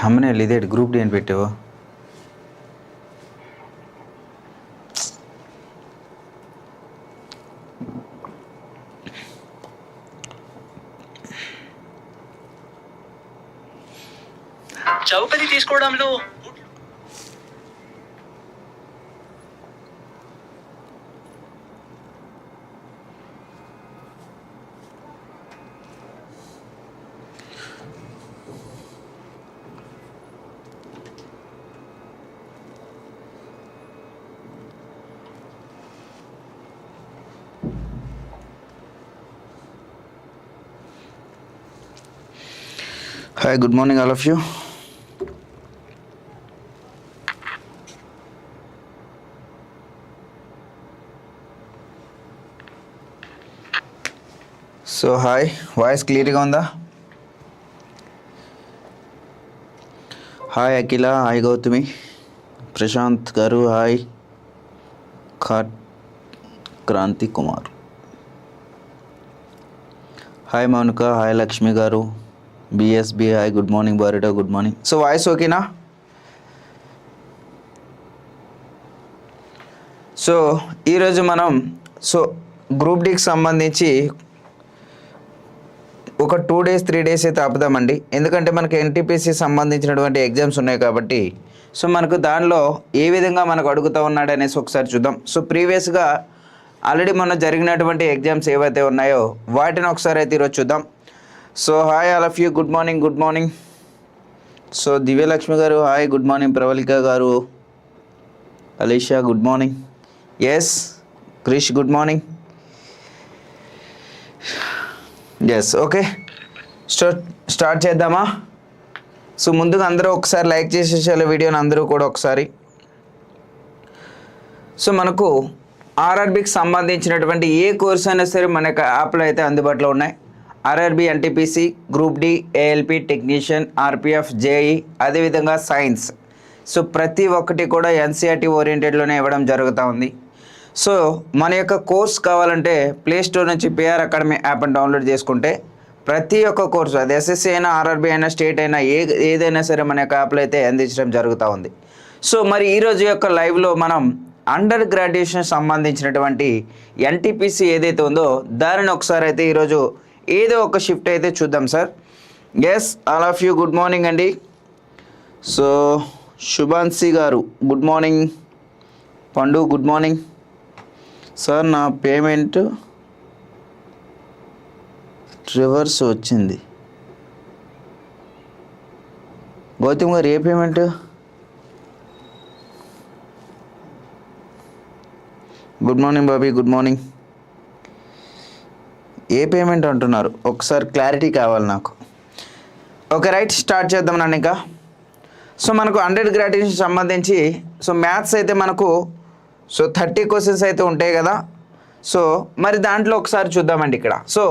Thumbnail ఇదేంటి group D అని పెట్టావు? చౌకది తీసుకోవడంలో Hi, good morning all of you. So hi, voice క్లియర్గా ఉందా? హాయ్ అఖిల, హాయ్ గౌతమి, ప్రశాంత్ గారు hi, Kranthi Kumar hi, Mounika hi, Lakshmi గారు, బిఎస్బి హాయ్, గుడ్ మార్నింగ్ బారిటో గుడ్ మార్నింగ్. సో వాయిస్ ఓకేనా? సో ఈరోజు మనం గ్రూప్ డికి సంబంధించి ఒక 2 days 3 days అయితే ఆపుదామండి. ఎందుకంటే మనకి ఎన్టీపీసీ సంబంధించినటువంటి ఎగ్జామ్స్ ఉన్నాయి కాబట్టి సో మనకు దానిలో ఏ విధంగా మనకు అడుగుతూ ఉన్నాడు అనేసి ఒకసారి చూద్దాం. సో ప్రీవియస్గా ఆల్రెడీ మొన్న జరిగినటువంటి ఎగ్జామ్స్ ఏవైతే ఉన్నాయో వాటిని ఒకసారి అయితే ఈరోజు చూద్దాం. So hi all of you, good morning good morning. So Divyalakshmi గారు హాయ్, గుడ్ మార్నింగ్. ప్రవళిక గారు, Alisha good morning. Yes Krish good morning. Yes okay, start చేద్దామా? సో ముందుగా అందరూ ఒకసారి లైక్ చేసేసారు వీడియోని అందరూ కూడా ఒకసారి. సో మనకు ఆర్ఆర్బికి సంబంధించినటువంటి ఏ కోర్స్ అయినా సరే మన యొక్క యాప్లో అయితే అందుబాటులో ఉన్నాయి. RRB, NTPC, group D, ALP, technician, RPF, JE, అదేవిధంగా సైన్స్. సో ప్రతి ఒక్కటి కూడా ఎన్సీఆర్టీ ఓరియంటెడ్లోనే ఇవ్వడం జరుగుతూ ఉంది. సో మన యొక్క కోర్స్ కావాలంటే ప్లేస్టోర్ నుంచి పిఆర్ అకాడమీ యాప్ని డౌన్లోడ్ చేసుకుంటే ప్రతి ఒక్క కోర్సు, అది ఎస్ఎస్సీ అయినా, ఆర్ఆర్బి అయినా, స్టేట్ అయినా, ఏదైనా సరే మన యొక్క యాప్లో అయితే అందించడం జరుగుతూ ఉంది. సో మరి ఈరోజు యొక్క లైవ్లో మనం అండర్ గ్రాడ్యుయేషన్ సంబంధించినటువంటి ఎన్టీపీసీ ఏదైతే ఉందో దానిని ఒకసారి అయితే ఈరోజు ఏదో ఒక షిఫ్ట్ అయితే చూద్దాం sir. Yes all of you good morning అండి. సో శుభాన్సి గారు good morning. Pandu good morning sir. నా పేమెంట్ రివర్స్ వచ్చింది. గౌతమ్ గారు ఏ payment? Good morning Bobby, good morning. ఏ పేమెంట్ అంటున్నారు? ఒకసారి క్లారిటీ కావాలి నాకు. ఓకే రైట్, స్టార్ట్ చేద్దాం నన్ను ఇంకా. సో మనకు అండర్ గ్రాడ్యుయేషన్ సంబంధించి సో మ్యాథ్స్ అయితే మనకు 30 క్వశ్చన్స్ అయితే ఉంటాయి కదా. సో మరి దాంట్లో ఒకసారి చూద్దామండి ఇక్కడ. So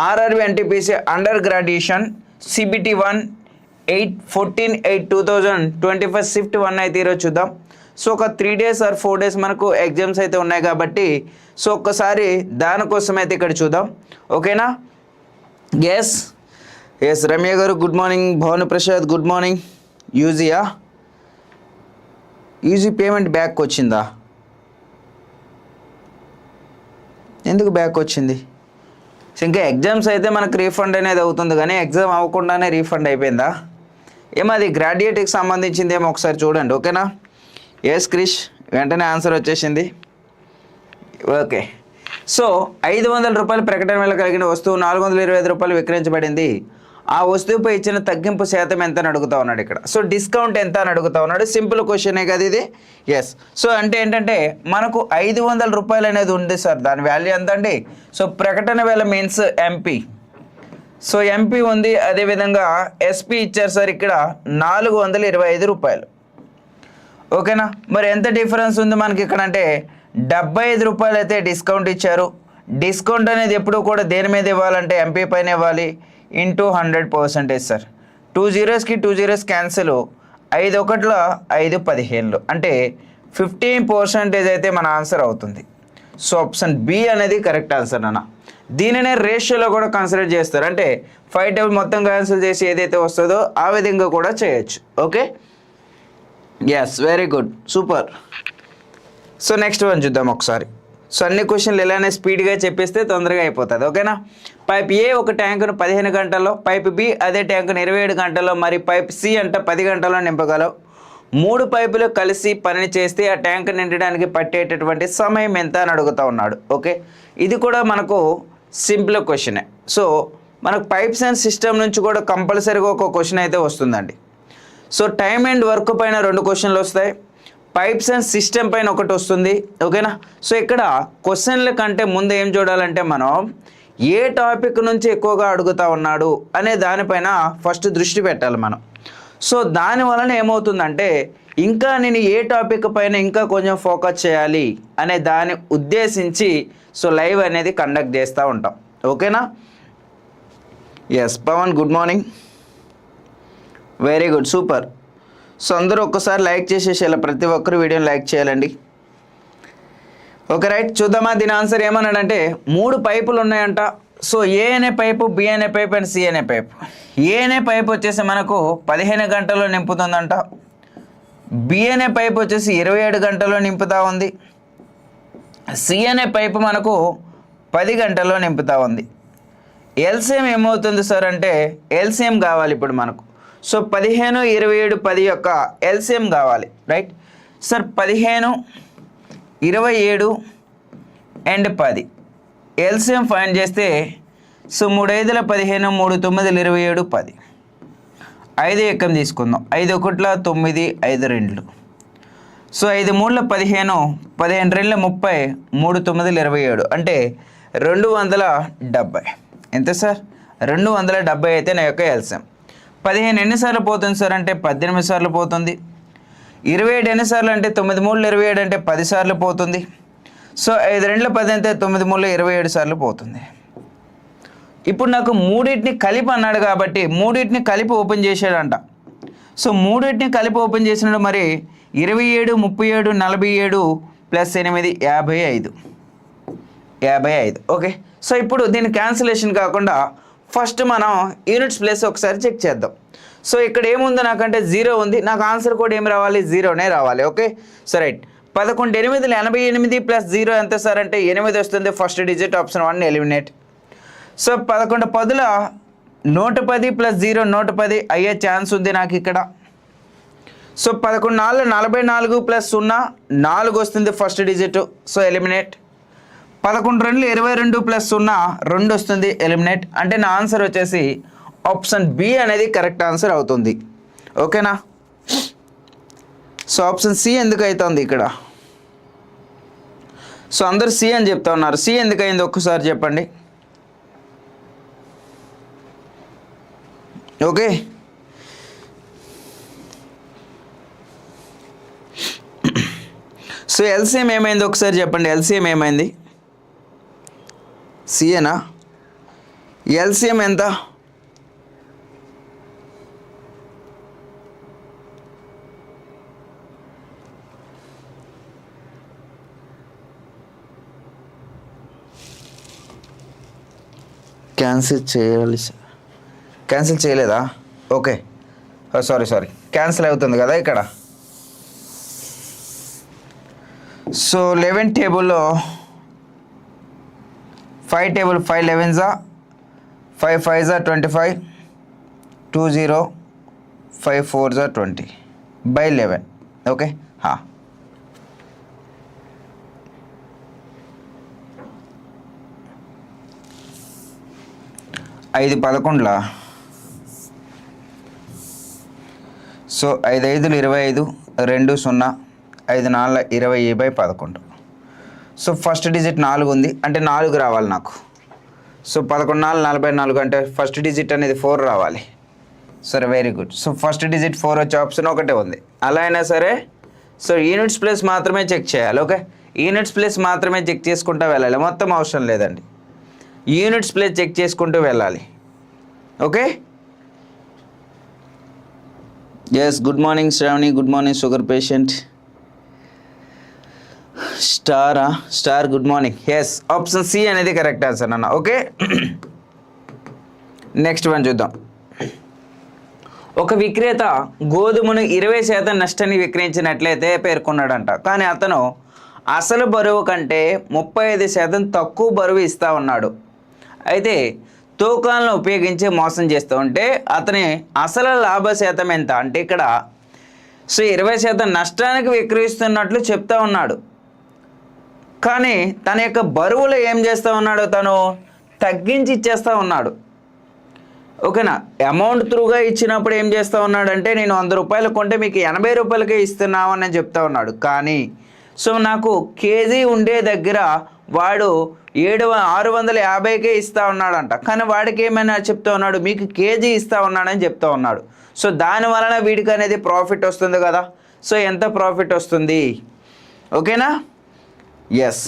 RRB NTPC under graduation CBT 1 14/8/2025 shift 1 అయితే ఈరోజు చూద్దాం. సో ఒక 3 days ఆర్ 4 days మనకు ఎగ్జామ్స్ అయితే ఉన్నాయి కాబట్టి సో ఒక్కసారి దానికోసం అయితే ఇక్కడ చూద్దాం. ఓకేనా? ఎస్ రమ్య గారు good morning. Bhanu Prasad good morning. UG payment back వచ్చిందా? ఎందుకు బ్యాక్ వచ్చింది? ఇంకా ఎగ్జామ్స్ అయితే మనకు రీఫండ్ అనేది అవుతుంది కానీ ఎగ్జామ్ అవ్వకుండానే రీఫండ్ అయిపోయిందా? ఏమది గ్రాడ్యుయేట్కి సంబంధించింది ఏమో ఒకసారి చూడండి. ఓకేనా? ఎస్ క్రిష్, వెంటనే ఆన్సర్ వచ్చేసింది. ఓకే. సో 500 రూపాయలు ప్రకటన వల్ల కలిగిన వస్తువు 425 రూపాయలు విక్రయించబడింది. ఆ వస్తువుపై ఇచ్చిన తగ్గింపు శాతం ఎంత అని అడుగుతా ఉన్నాడు ఇక్కడ. సో డిస్కౌంట్ ఎంత అని అడుగుతా ఉన్నాడు. సింపుల్ క్వశ్చనే కదా ఇది. ఎస్. సో అంటే ఏంటంటే మనకు 500 రూపాయలు అనేది ఉంది సార్. దాని వాల్యూ ఎంత అండి? సో ప్రకటన వేల మీన్స్ ఎంపీ. సో ఎంపీ ఉంది, అదేవిధంగా ఎస్పీ ఇచ్చారు సార్ ఇక్కడ 425 రూపాయలు. ఓకేనా? మరి ఎంత డిఫరెన్స్ ఉంది మనకి ఇక్కడ అంటే 75 రూపాయలు అయితే డిస్కౌంట్ ఇచ్చారు. డిస్కౌంట్ అనేది ఎప్పుడు కూడా దేని మీద ఇవ్వాలంటే ఎంపీ పైన ఇవ్వాలి ఇంటూ 100% సార్. 2 zeros-కి 2 zeros క్యాన్సిల్, 5 1 5 15 అంటే 15% అయితే మన ఆన్సర్ అవుతుంది. సో ఆప్షన్ బి అనేది కరెక్ట్ ఆన్సర్ అన్న. దీనినే రేషియోలో కూడా కన్సిడర్ చేస్తారు, అంటే 5 టేబుల్ మొత్తం క్యాన్సిల్ చేసి ఏదైతే వస్తుందో ఆ విధంగా కూడా చేయొచ్చు. Okay, yes, very good, super. So next one చూద్దాం ఒకసారి. సో అన్ని క్వశ్చన్లు ఇలానే స్పీడ్గా చెప్పేస్తే తొందరగా అయిపోతుంది. ఓకేనా. పైప్ ఏ ఒక ట్యాంకును 15 గంటల్లో, పైప్ బి అదే ట్యాంకును 27 గంటల్లో, మరి పైప్ సి అంట 10 గంటల్లో నింపగలవు. 3 పైపులు కలిసి పని చేస్తే ఆ ట్యాంక్ నిండడానికి పట్టేటటువంటి సమయం ఎంత అని అడుగుతూ ఉన్నాడు. ఓకే, ఇది కూడా మనకు సింపుల్ క్వశ్చనే. సో మనకు పైప్స్ అండ్ సిస్టమ్ నుంచి కూడా కంపల్సరీగా ఒక క్వశ్చన్ అయితే వస్తుందండి. సో టైమ్ అండ్ వర్క్ పైన 2 క్వశ్చన్లు వస్తాయి, పైప్స్ అండ్ సిస్టమ్ పైన ఒకటి వస్తుంది. ఓకేనా. సో ఇక్కడ క్వశ్చన్ల కంటే ముందు ఏం చూడాలంటే మనం ఏ టాపిక్ నుంచి ఎక్కువగా అడుగుతూ ఉన్నాడు అనే దానిపైన ఫస్ట్ దృష్టి పెట్టాలి మనం. సో దాని వలన ఏమవుతుందంటే ఇంకా నేను ఏ టాపిక్ పైన ఇంకా కొంచెం ఫోకస్ చేయాలి అనే దాన్ని ఉద్దేశించి సో లైవ్ అనేది కండక్ట్ చేస్తూ ఉంటాం. ఓకేనా. Yes Pavan, good morning, very good, super. So అందరూ ఒక్కసారి లైక్ చేసేసి ఇలా ప్రతి ఒక్కరు వీడియోని లైక్ చేయాలండి. ఓకే రైట్, చూద్దామా. దీని ఆన్సర్ ఏమన్నాడంటే 3 పైపులు ఉన్నాయంట. సో ఏ అనే పైపు, బి అనే పైపు అండ్ సి అనే పైపు. ఏ అనే పైపు వచ్చేసి మనకు 15 గంటల్లో నింపుతుందంట, బి అనే పైపు వచ్చేసి 27 గంటల్లో నింపుతూ ఉంది, సి అనే పైపు మనకు 10 గంటల్లో నింపుతూ ఉంది. ఎల్సిఎం ఏమవుతుంది సార్ అంటే ఎల్సిఎం కావాలి ఇప్పుడు మనకు. సో 15, 27, 10 యొక్క ఎల్సిఎం కావాలి, right sir. 15, 27 and 10 LCM find చేస్తే సో 3 5 15, 3 9 27, 10. 5 ఎక్కం తీసుకుందాం, 5 1 9, 5 2. సో 5 3 15, 15 2 30, 3 9 27 అంటే 270. ఎంత సార్? 270 అయితే నా యొక్క ఎల్సిఎం. 15 ఎన్నిసార్లు పోతుంది సార్ అంటే 18 సార్లు పోతుంది. 27 ఎన్నిసార్లు అంటే 9 3 27 అంటే 10 సార్లు పోతుంది. సో 5 2 10 అయితే 9 3 27 సార్లు పోతుంది. ఇప్పుడు నాకు మూడింటిని కలిపి అన్నాడు కాబట్టి మూడింటిని కలిపి ఓపెన్ చేసాడంట. సో మూడింటిని కలిపి ఓపెన్ చేసినాడు. మరి 27, 37, 47 ప్లస్ 8 55. ఓకే, సో ఇప్పుడు దీని క్యాన్సిలేషన్ కాకుండా ఫస్ట్ మనం యూనిట్స్ ప్లేస్ ఒకసారి చెక్ చేద్దాం. సో ఇక్కడ ఏముంది నాకంటే 0 ఉంది, నాకు ఆన్సర్ కూడా ఏం రావాలి? 0నే రావాలి. Okay, so right. 11 8 88 ప్లస్ 0 ఎంత సార్ అంటే 8 వస్తుంది. First digit option 1 eliminate. So 11 10 110 plus 0 110 అయ్యే ఛాన్స్ ఉంది నాకు ఇక్కడ. సో 11 4 44 ప్లస్ 0 4 వస్తుంది first digit, so eliminate. 11 2 22 plus 0 2 వస్తుంది, ఎలిమినేట్. అంటే నా ఆన్సర్ వచ్చేసి ఆప్షన్ బి అనేది కరెక్ట్ ఆన్సర్ అవుతుంది. ఓకేనా. సో ఆప్షన్ సి ఎందుకు అవుతుంది ఇక్కడ? సో అందరు సి అని చెప్తా ఉన్నారు. సి ఎందుకు అయింది ఒక్కసారి చెప్పండి. ఓకే, సో ఎల్సిఎం ఏమైంది ఒకసారి చెప్పండి. ఎల్సిఎం ఏమైంది? సిఏనా? ఎల్సిఎం ఎంత? క్యాన్సిల్ చేయాలి. క్యాన్సిల్ చేయలేదా? ఓకే, సారీ క్యాన్సిల్ అవుతుంది కదా ఇక్కడ. సో 11 టేబుల్లో 5 table 5 11 5 5 25 2 0 5 4 20 by 11. Okay, 5 11. So 5 5 25 2 0 5 4 20 by 11. So first digit 4 ఉంది అంటే 4 రావాలి నాకు. సో 11 4 44 అంటే ఫస్ట్ డిజిట్ అనేది 4 రావాలి. సరే, very good. So first digit 4 వచ్చే ఆప్షన్ ఒకటే ఉంది. అలా అయినా సరే సో యూనిట్స్ ప్లేస్ మాత్రమే చెక్ చేయాలి. ఓకే, యూనిట్స్ ప్లేస్ మాత్రమే చెక్ చేసుకుంటూ వెళ్ళాలి, మొత్తం అవసరం లేదండి. యూనిట్స్ ప్లేస్ చెక్ చేసుకుంటూ వెళ్ళాలి. Okay, yes, good morning Sravani, good morning sugar patient. Star good morning. Yes, option C అనేది కరెక్ట్ ఆన్సర్ అన్న. ఓకే, నెక్స్ట్ వన్ చూద్దాం. ఒక విక్రేత గోధుమను 20% నష్టాన్ని విక్రయించినట్లయితే పేర్కొన్నాడంట. కానీ అతను అసలు బరువు కంటే 35% తక్కువ బరువు ఇస్తా ఉన్నాడు. అయితే తూకాలను ఉపయోగించి మోసం చేస్తూ ఉంటే అతని అసలు లాభ శాతం ఎంత అంటే ఇక్కడ 20% నష్టానికి విక్రయిస్తున్నట్లు చెప్తా ఉన్నాడు. కానీ తన యొక్క బరువులో ఏం చేస్తూ ఉన్నాడు, తను తగ్గించి ఇచ్చేస్తూ ఉన్నాడు. ఓకేనా, అమౌంట్ త్రూగా ఇచ్చినప్పుడు ఏం చేస్తూ ఉన్నాడంటే నేను 100 రూపాయలు కొంటే మీకు 80 రూపాయలకే ఇస్తున్నావు అని చెప్తా ఉన్నాడు. కానీ నాకు కేజీ ఉండే దగ్గర వాడు 650కే ఇస్తా ఉన్నాడంట. కానీ వాడికి ఏమైనా చెప్తా ఉన్నాడు, మీకు కేజీ ఇస్తా ఉన్నాడని చెప్తా ఉన్నాడు. దాని వలన వీడికి అనేది ప్రాఫిట్ వస్తుంది కదా. ఎంత ప్రాఫిట్ వస్తుంది? ఓకేనా, ఎస్.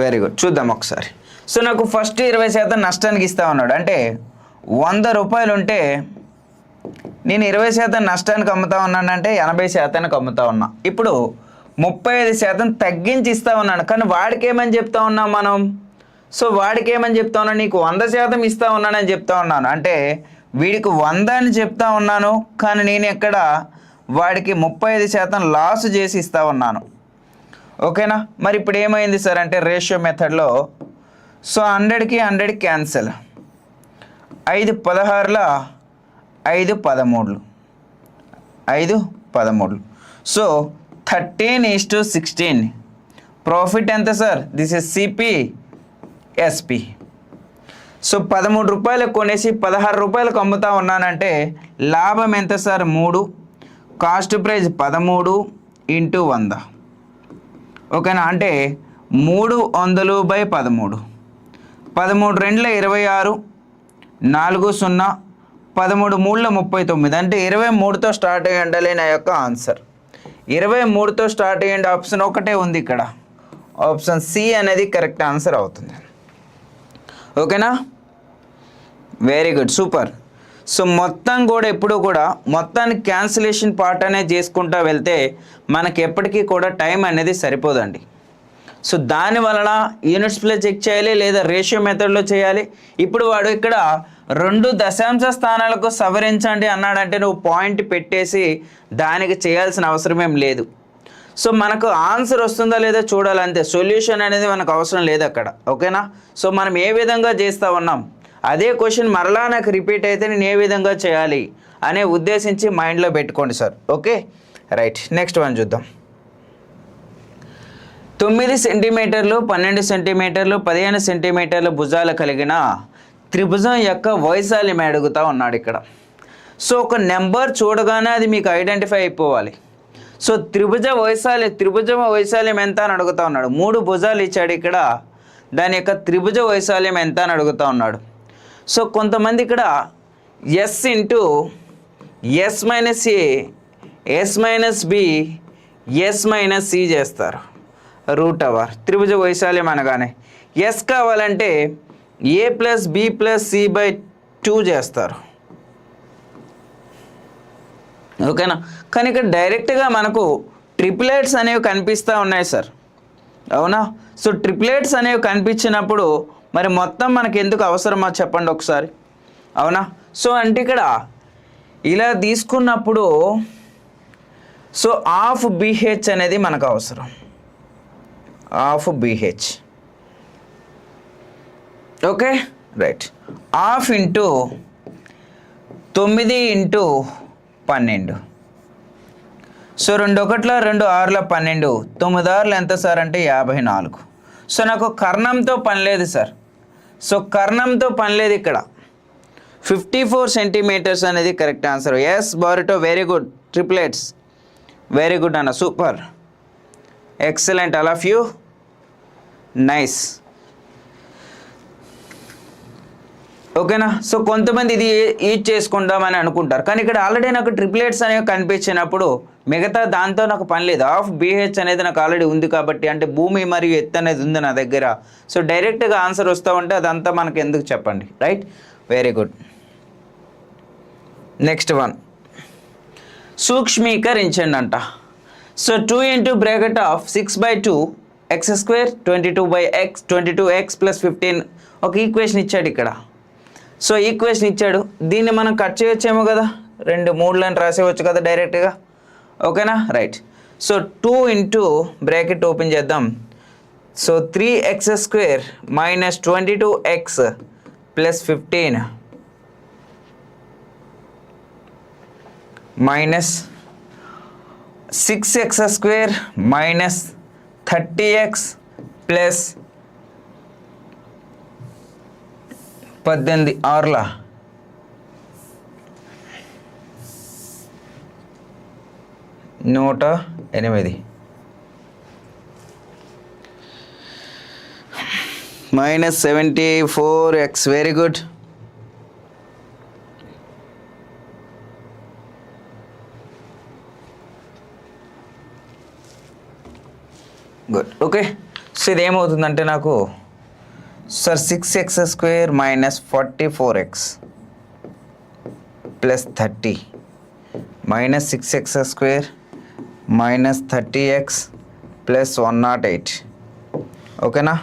వెరీ గుడ్, చూద్దాం ఒకసారి. నాకు ఫస్ట్ 20% నష్టానికి ఇస్తా ఉన్నాడు. అంటే 100 రూపాయలు ఉంటే నేను 20% నష్టానికి అమ్ముతా ఉన్నానంటే 80%కి అమ్ముతా ఉన్నా. ఇప్పుడు 35% తగ్గించి ఇస్తా ఉన్నాను. కానీ వాడికి ఏమని చెప్తా ఉన్నాం మనం? వాడికి ఏమని చెప్తా ఉన్నాను, నీకు 100% ఇస్తా ఉన్నానని చెప్తా ఉన్నాను. అంటే వీడికి 100 అని చెప్తా ఉన్నాను, కానీ నేను ఎక్కడ వాడికి 35% లాస్ చేసి ఇస్తా ఉన్నాను. ఓకేనా, మరి ఇప్పుడు ఏమైంది సార్ అంటే రేషియో మెథడ్లో 100కి 100 క్యాన్సిల్, 5 16ల 5 13, 5 13. 13:16. ప్రాఫిట్ ఎంత sir? This is CP SP. 13 రూపాయలు కొనేసి 16 రూపాయలకు అమ్ముతా ఉన్నానంటే లాభం ఎంత సార్? 3. Cost price 13 × 100. ఓకేనా, అంటే 300/13. 13 2 26, 4 0, 13 3 39. అంటే 23తో స్టార్ట్ అయ్యి ఉండాలి నా యొక్క ఆన్సర్. 23తో స్టార్ట్ అయ్యండి. ఆప్షన్ ఒకటే ఉంది ఇక్కడ, ఆప్షన్ సి అనేది కరెక్ట్ ఆన్సర్ అవుతుంది. ఓకేనా, వెరీ గుడ్, సూపర్. మొత్తం కూడా ఎప్పుడు కూడా మొత్తానికి క్యాన్సిలేషన్ పార్ట్ అనేది చేసుకుంటూ వెళ్తే మనకి ఎప్పటికీ కూడా టైం అనేది సరిపోదండి. దాని వలన యూనిట్స్ ప్లే చెక్ చేయాలి లేదా రేషియో మెథడ్లో చేయాలి. ఇప్పుడు వాడు ఇక్కడ 2 దశాంశ స్థానాలకు సవరించండి అన్నాడంటే నువ్వు పాయింట్ పెట్టేసి దానికి చేయాల్సిన అవసరం ఏం లేదు. మనకు ఆన్సర్ వస్తుందా లేదా చూడాలంతే, సొల్యూషన్ అనేది మనకు అవసరం లేదు అక్కడ. ఓకేనా, మనం ఏ విధంగా చేస్తూ ఉన్నాం అదే క్వశ్చన్ మరలా నాకు రిపీట్ అయితే నేను ఏ విధంగా చేయాలి అనే ఉద్దేశించి మైండ్లో పెట్టుకోండి sir. Okay, right. Next one చూద్దాం. 9 సెంటీమీటర్లు, 12 సెంటీమీటర్లు, 15 సెంటీమీటర్ల భుజాలు కలిగిన త్రిభుజం యొక్క వైశాల్యం అడుగుతూ ఉన్నాడు ఇక్కడ. ఒక నెంబర్ చూడగానే అది మీకు ఐడెంటిఫై అయిపోవాలి. త్రిభుజ వైశాల్యం ఎంత అని అడుగుతూ ఉన్నాడు. 3 భుజాలు ఇచ్చాడు ఇక్కడ, దాని యొక్క త్రిభుజ వైశాల్యం ఎంత అని అడుగుతూ ఉన్నాడు. కొంతమంది ఇక్కడ S into S minus A, S minus B, S minus C చేస్తారు. √, త్రిభుజ వైశాల్యం అనగానే ఎస్ కావాలంటే ఏ ప్లస్ బి ప్లస్ సి/2 చేస్తారు. ఓకేనా, కానీ ఇక్కడ డైరెక్ట్గా మనకు ట్రిప్లెట్స్ అనేవి కనిపిస్తూ ఉన్నాయి సార్. అవునా, ట్రిప్లెట్స్ అనేవి కనిపించినప్పుడు మరి మొత్తం మనకి ఎందుకు అవసరమా చెప్పండి ఒకసారి. అవునా, అంటే ఇక్కడ ఇలా తీసుకున్నప్పుడు హాఫ్ BH అనేది మనకు అవసరం. Half BH. Okay, right. Half into 9 × 12. 2 1 2 6 12, 9 6 ఎంత సార్ అంటే 54. నాకు కర్ణంతో పని లేదు సార్. కర్ణంతో పని లేదు ఇక్కడ. 54 సెంటీమీటర్స్ అనేది కరెక్ట్ ఆన్సర్. ఎస్ బారిటో, very good. Triplets, very good అన్న, super, excellent, all of you, nice. ఓకేనా. సో కొంతమంది ఇది యూజ్ చేసుకుందామని అనుకుంటారు, కానీ ఇక్కడ ఆల్రెడీ నాకు ట్రిప్లెట్స్ అనేవి కనిపించినప్పుడు మిగతా దాంతో నాకు పని లేదు. ఆఫ్ BH అనేది నాకు ఆల్రెడీ ఉంది కాబట్టి, అంటే భూమి మరియు ఎత్తు అనేది ఉంది నా దగ్గర. సో డైరెక్ట్గా ఆన్సర్ వస్తూ ఉంటే అదంతా మనకు ఎందుకు చెప్పండి, right. Very good. Next one, సూక్ష్మీకరించండి అంట. So 2 into bracket of 6/2 x², 22/x, 22x + 15 ఒక ఈక్వేషన్ ఇచ్చాడు ఇక్కడ. సో ఈక్వేషన్ ఇచ్చాడు, దీన్ని మనం కట్ చేయొచ్చేమో కదా, 2 3 రాసేవచ్చు కదా డైరెక్ట్గా. ఓకేనా, right. So 2 into bracket open చేద్దాం. So 3x² - 22x + 15 minus 6x² - 30x + 18 ఆర్లా 108 -74x. Very good. Good. Okay. So ఇది ఏమవుతుందంటే నాకు sir 6x² - 44x + 30 -6x² - 30x + 108. ఓకేనా.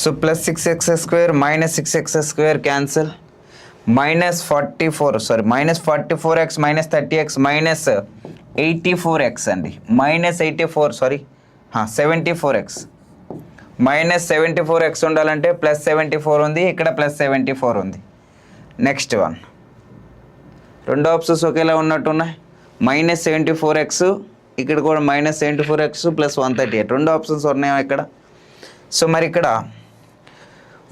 So plus 6x² - 6x² cancel, -44 sorry -44x - 30x -84x అండి, -84 sorry 74x -74x ఉండాలంటే +74 ఉంది, ఇక్కడ +74 ఉంది. నెక్స్ట్ వన్, రెండు ఆప్షన్స్ ఒకేలా ఉన్నట్టున్నాయి. -74x ఇక్కడ కూడా -74x + 138 రెండు ఆప్షన్స్ ఉన్నాయి ఇక్కడ. సో మరి ఇక్కడ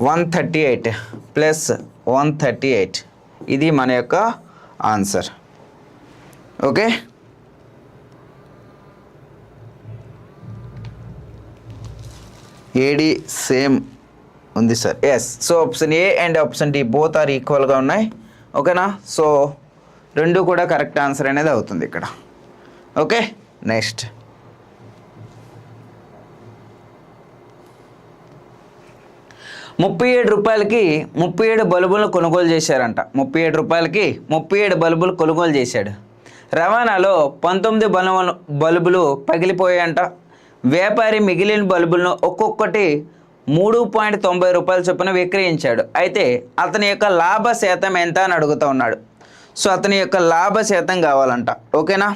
138 + 138 ఇది మన యొక్క ఆన్సర్. ఓకే. ఏడి సేమ్ ఉంది sir. Yes. So option A and option D both are ఈక్వల్గా ఉన్నాయి. ఓకేనా. సో రెండు కూడా కరెక్ట్ ఆన్సర్ అనేది అవుతుంది ఇక్కడ. ఓకే. నెక్స్ట్, ₹37కి 37 బల్బులను కొనుగోలు చేశారంట. ₹37కి 37 బల్బులు కొనుగోలు చేశాడు. రవాణాలో 19 బల్బులు పగిలిపోయాయంట. వ్యాపారి మిగిలిన బల్బులను ఒక్కొక్కటి ₹3.90 చొప్పున విక్రయించాడు. అయితే అతని యొక్క లాభ శాతం ఎంత అని అడుగుతూ ఉన్నాడు. సో అతని యొక్క లాభ శాతం కావాలంట. ఓకేనా.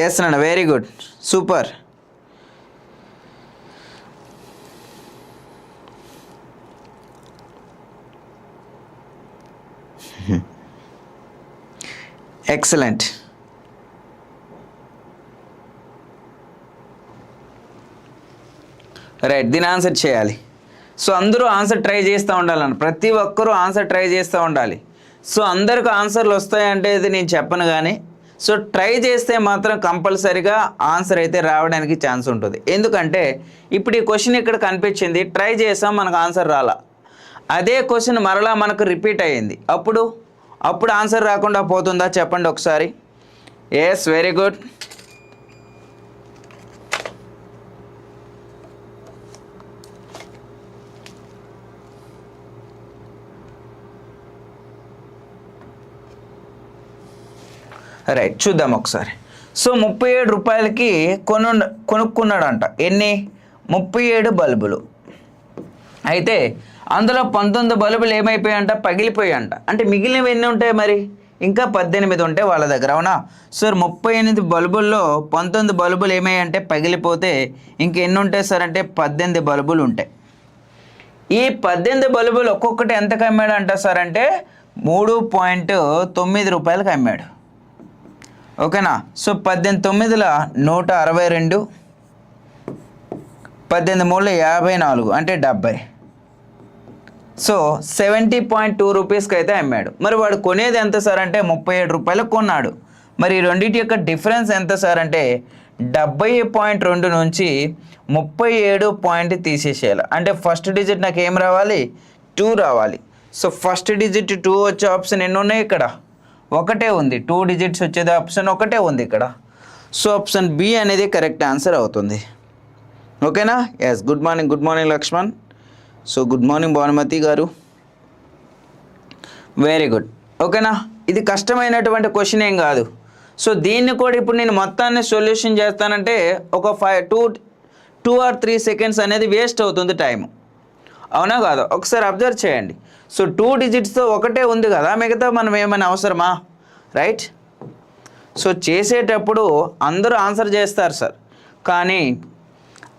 ఎస్ అన్న, very good, super. Excellent. Right, దీని ఆన్సర్ చేయాలి. సో అందరూ ఆన్సర్ ట్రై చేస్తూ ఉండాలన్న, ప్రతి ఒక్కరూ ఆన్సర్ ట్రై చేస్తూ ఉండాలి. సో అందరికి ఆన్సర్లు వస్తాయంటే ఇది నేను చెప్పను, కానీ సో ట్రై చేస్తే మాత్రం కంపల్సరీగా ఆన్సర్ అయితే రావడానికి ఛాన్స్ ఉంటుంది. ఎందుకంటే ఇప్పుడు ఈ క్వశ్చన్ ఇక్కడ కనిపించింది, ట్రై చేసాం, మనకు ఆన్సర్ రాలా. అదే క్వశ్చన్ మరలా మనకు రిపీట్ అయ్యింది, అప్పుడు ఆన్సర్ రాకుండా పోతుందా చెప్పండి ఒకసారి. Yes, very good. రైట్, చూద్దాం ఒకసారి. సో ₹37కి కొనుక్కున్నాడంట. ఎన్ని? 37 బల్బులు. అయితే అందులో 19 బల్బులు ఏమైపోయాయంట? పగిలిపోయాయంట. అంటే మిగిలినవి ఎన్ని ఉంటాయి మరి? ఇంకా 18 ఉంటాయి వాళ్ళ దగ్గర, అవునా? సార్ 38 బల్బుల్లో 19 బల్బులు ఏమయ్యంటే పగిలిపోతే ఇంకెన్ని ఉంటాయి సార్ అంటే 18 బల్బులు ఉంటాయి. ఈ 18 బల్బులు ఒక్కొక్కటి ఎంతకు అమ్మాడు అంట సార్ అంటే ₹3.90 అమ్మాడు. ఓకేనా. సో 18 9 162, 18 3 54 అంటే 70. సో ₹70.2 అయితే అమ్మాడు. మరి వాడు కొనేది ఎంత సార్ అంటే ₹37 కొన్నాడు. మరి ఈ రెండింటి యొక్క డిఫరెన్స్ ఎంత సార్ అంటే 70.2 నుంచి 37 తీసేసేయాలి. అంటే ఫస్ట్ డిజిట్ నాకు ఏం రావాలి, 2 రావాలి. సో ఫస్ట్ డిజిట్ 2 వచ్చే ఆప్షన్ ఎన్ని ఉన్నాయి, ఇక్కడ ఒకటే ఉంది. 2 డిజిట్స్ వచ్చేది ఆప్షన్ ఒకటే ఉంది ఇక్కడ. సో ఆప్షన్ బి అనేది కరెక్ట్ ఆన్సర్ అవుతుంది. ఓకేనా? Yes, good morning Lakshman. So good morning Bhanumathi garu, very good. ఓకేనా? ఇది కష్టమైనటువంటి క్వశ్చన్ ఏం కాదు. సో దీన్ని కూడా ఇప్పుడు నేను మొత్తాన్ని సొల్యూషన్ చేస్తానంటే ఒక 2 or 3 సెకండ్స్ అనేది వేస్ట్ అవుతుంది టైం. అవునా కాదా? ఒకసారి అబ్జర్వ్ చేయండి. సో 2 డిజిట్స్తో ఒకటే ఉంది కదా, మిగతా మనం ఏమైనా అవసరమా? రైట్. సో చేసేటప్పుడు అందరూ ఆన్సర్ చేస్తారు సార్, కానీ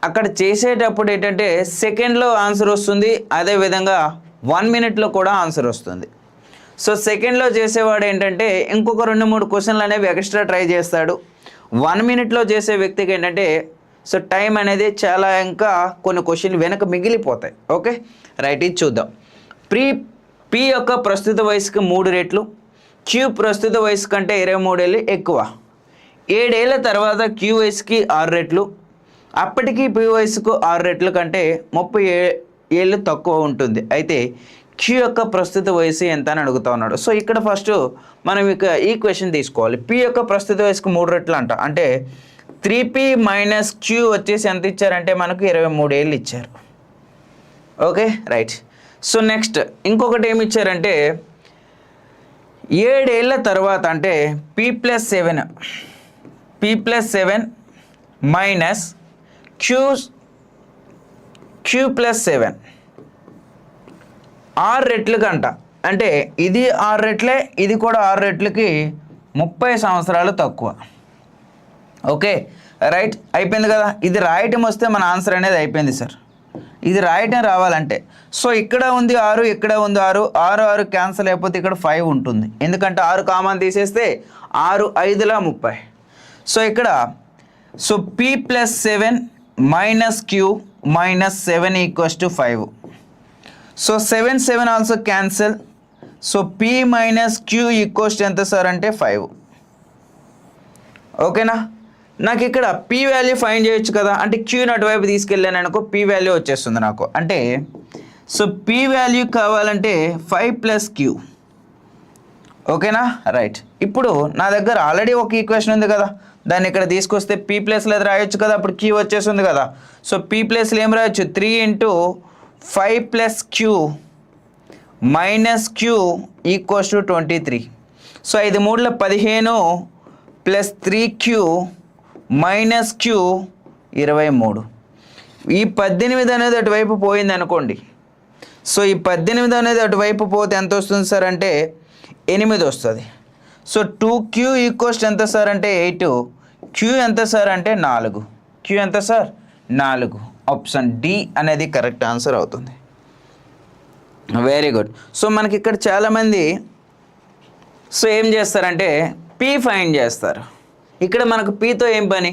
అక్కడ చేసేటప్పుడు ఏంటంటే సెకండ్లో ఆన్సర్ వస్తుంది, అదేవిధంగా 1 మినిట్లో కూడా ఆన్సర్ వస్తుంది. సో సెకండ్లో చేసేవాడు ఏంటంటే ఇంకొక 2-3 క్వశ్చన్లు అనేవి ఎక్స్ట్రా ట్రై చేస్తాడు. 1 మినిట్లో చేసే వ్యక్తికి ఏంటంటే సో టైం అనేది చాలా ఇంకా కొన్ని క్వశ్చన్లు వెనక మిగిలిపోతాయి. ఓకే రైట్, ఇది చూద్దాం. పి యొక్క ప్రస్తుత వయసుకి 3 రెట్లు, క్యూ ప్రస్తుత వయసు కంటే 23 ఏళ్ళు ఎక్కువ. 7 ఏళ్ళ తర్వాత క్యూ వయసుకి 6 రెట్లు, అప్పటికి పి వయసుకు 6 రెట్ల కంటే 30 ఏళ్ళు తక్కువ ఉంటుంది. అయితే క్యూ యొక్క ప్రస్తుత వయసు ఎంత అని అడుగుతా ఉన్నాడు. సో ఇక్కడ ఫస్ట్ మనం ఇక ఈ క్వశ్చన్ తీసుకోవాలి. పి యొక్క ప్రస్తుత వయసుకు 3 రెట్లు అంట, అంటే 3p మైనస్ క్యూ వచ్చేసి ఎంత ఇచ్చారంటే మనకు 23 ఏళ్ళు ఇచ్చారు. Okay right. సో నెక్స్ట్ ఇంకొకటి ఏమి ఇచ్చారంటే 7 ఏళ్ళ తర్వాత అంటే p+7 మైనస్ q+7 6 రెట్లు కంట, అంటే ఇది 6 రెట్లే, ఇది కూడా 6 రెట్లకి 30 సంవత్సరాలు తక్కువ. ఓకే రైట్, అయిపోయింది కదా. ఇది రాయటం వస్తే మన ఆన్సర్ అనేది అయిపోయింది సార్. ఇది రాయటం రావాలంటే సో ఇక్కడ ఉంది 6, ఇక్కడ ఉంది 6 క్యాన్సిల్ అయిపోతే ఇక్కడ 5 ఉంటుంది, ఎందుకంటే 6 కామన్ తీసేస్తే 6 5ల 30. సో ఇక్కడ so p+7 minus q minus 7 = 5. So 7 also cancel. So p minus q equals ఎంత సార్ అంటే 5. ఓకేనా? నాకు ఇక్కడ p వాల్యూ ఫైండ్ చేయొచ్చు కదా, అంటే క్యూని అటువైపు తీసుకెళ్ళాను అనుకో, p వాల్యూ వచ్చేస్తుంది నాకు. అంటే సో p వాల్యూ కావాలంటే 5 + q. ఓకేనా రైట్. ఇప్పుడు నా దగ్గర ఆల్రెడీ ఒక ఈక్వేషన్ ఉంది కదా, దాన్ని ఇక్కడ తీసుకొస్తే p ప్లస్లో రాయొచ్చు కదా, అప్పుడు q వచ్చేస్తుంది కదా. సో p ప్లస్లో ఏం రాయొచ్చు, 3 × 5 + q minus q equals to 23. So 5 3ల 15 plus 3q minus q 23. ఈ 18 అనేది అటువైపు పోయింది అనుకోండి. సో ఈ 18 అనేది అటువైపు పోతే ఎంత వస్తుంది సార్ అంటే 8 వస్తుంది. సో 2q ఈక్వల్స్ ఎంత సార్ అంటే 8, q ఎంత సార్ అంటే 4. q ఎంత సార్ 4. ఆప్షన్ డి అనేది కరెక్ట్ ఆన్సర్ అవుతుంది. Very good. సో మనకి ఇక్కడ చాలామంది సో ఏం చేస్తారంటే p ఫైండ్ చేస్తారు. ఇక్కడ మనకు pతో ఏం పని,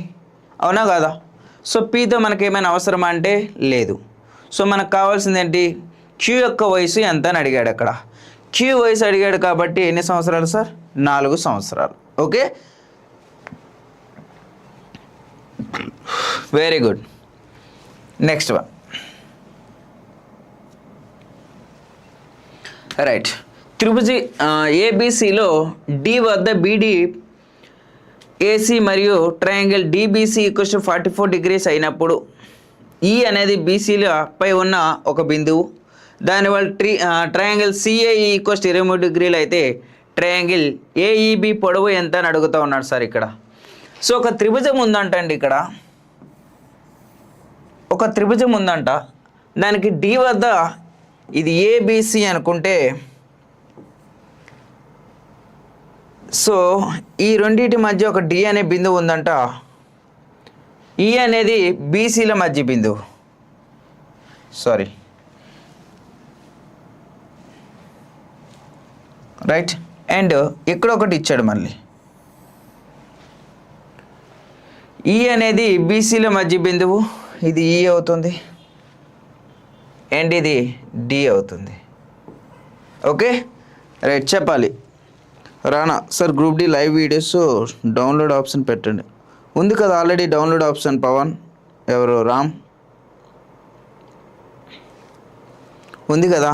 అవునా కదా? సో pతో మనకి ఏమైనా అవసరమా అంటే లేదు. సో మనకు కావాల్సింది ఏంటి, q యొక్క వయసు ఎంత అని అడిగాడు. అక్కడ q వయసు అడిగాడు కాబట్టి ఎన్ని సంవత్సరాలు సార్, 4 సంవత్సరాలు. Okay very good. Next one right. త్రిభుజి ఏబిసిలో డి వద్ద బీడి ఏసీ మరియు ట్రయాంగిల్ డిబిసి ఈక్వల్స్ 44 degrees అయినప్పుడు ఈ అనేది బీసీలపై ఉన్న ఒక బిందువు, దానివల్ల ట్రయాంగిల్ సిఏఈ ఈక్వల్స్ 23 degrees అయితే ట్రయాంగిల్ ఏఈబి పొడవు ఎంత అని అడుగుతూ ఉన్నాడు సార్ ఇక్కడ. సో ఒక త్రిభుజం ఉందంట అండి, ఇక్కడ ఒక త్రిభుజం ఉందంట, దానికి డి వద్ద ఇది ఏబిసి అనుకుంటే, సో ఈ రెండింటి మధ్య ఒక డి అనే బిందువు ఉందంట, ఈ అనేది బీసీల మధ్య బిందువు, సారీ రైట్. అండ్ ఇక్కడ ఒకటి ఇచ్చాడు మళ్ళీ, ఈ అనేది బీసీల మధ్య బిందువు, ఇది ఈ అవుతుంది అండ్ ఇది డి అవుతుంది. ఓకే రైట్, చెప్పాలి. Rana sir group D live videos download option పెట్టండి. ఉంది కదా ఆల్రెడీ డౌన్లోడ్ ఆప్షన్. పవన్ ఎవరు రామ్ ఉంది కదా.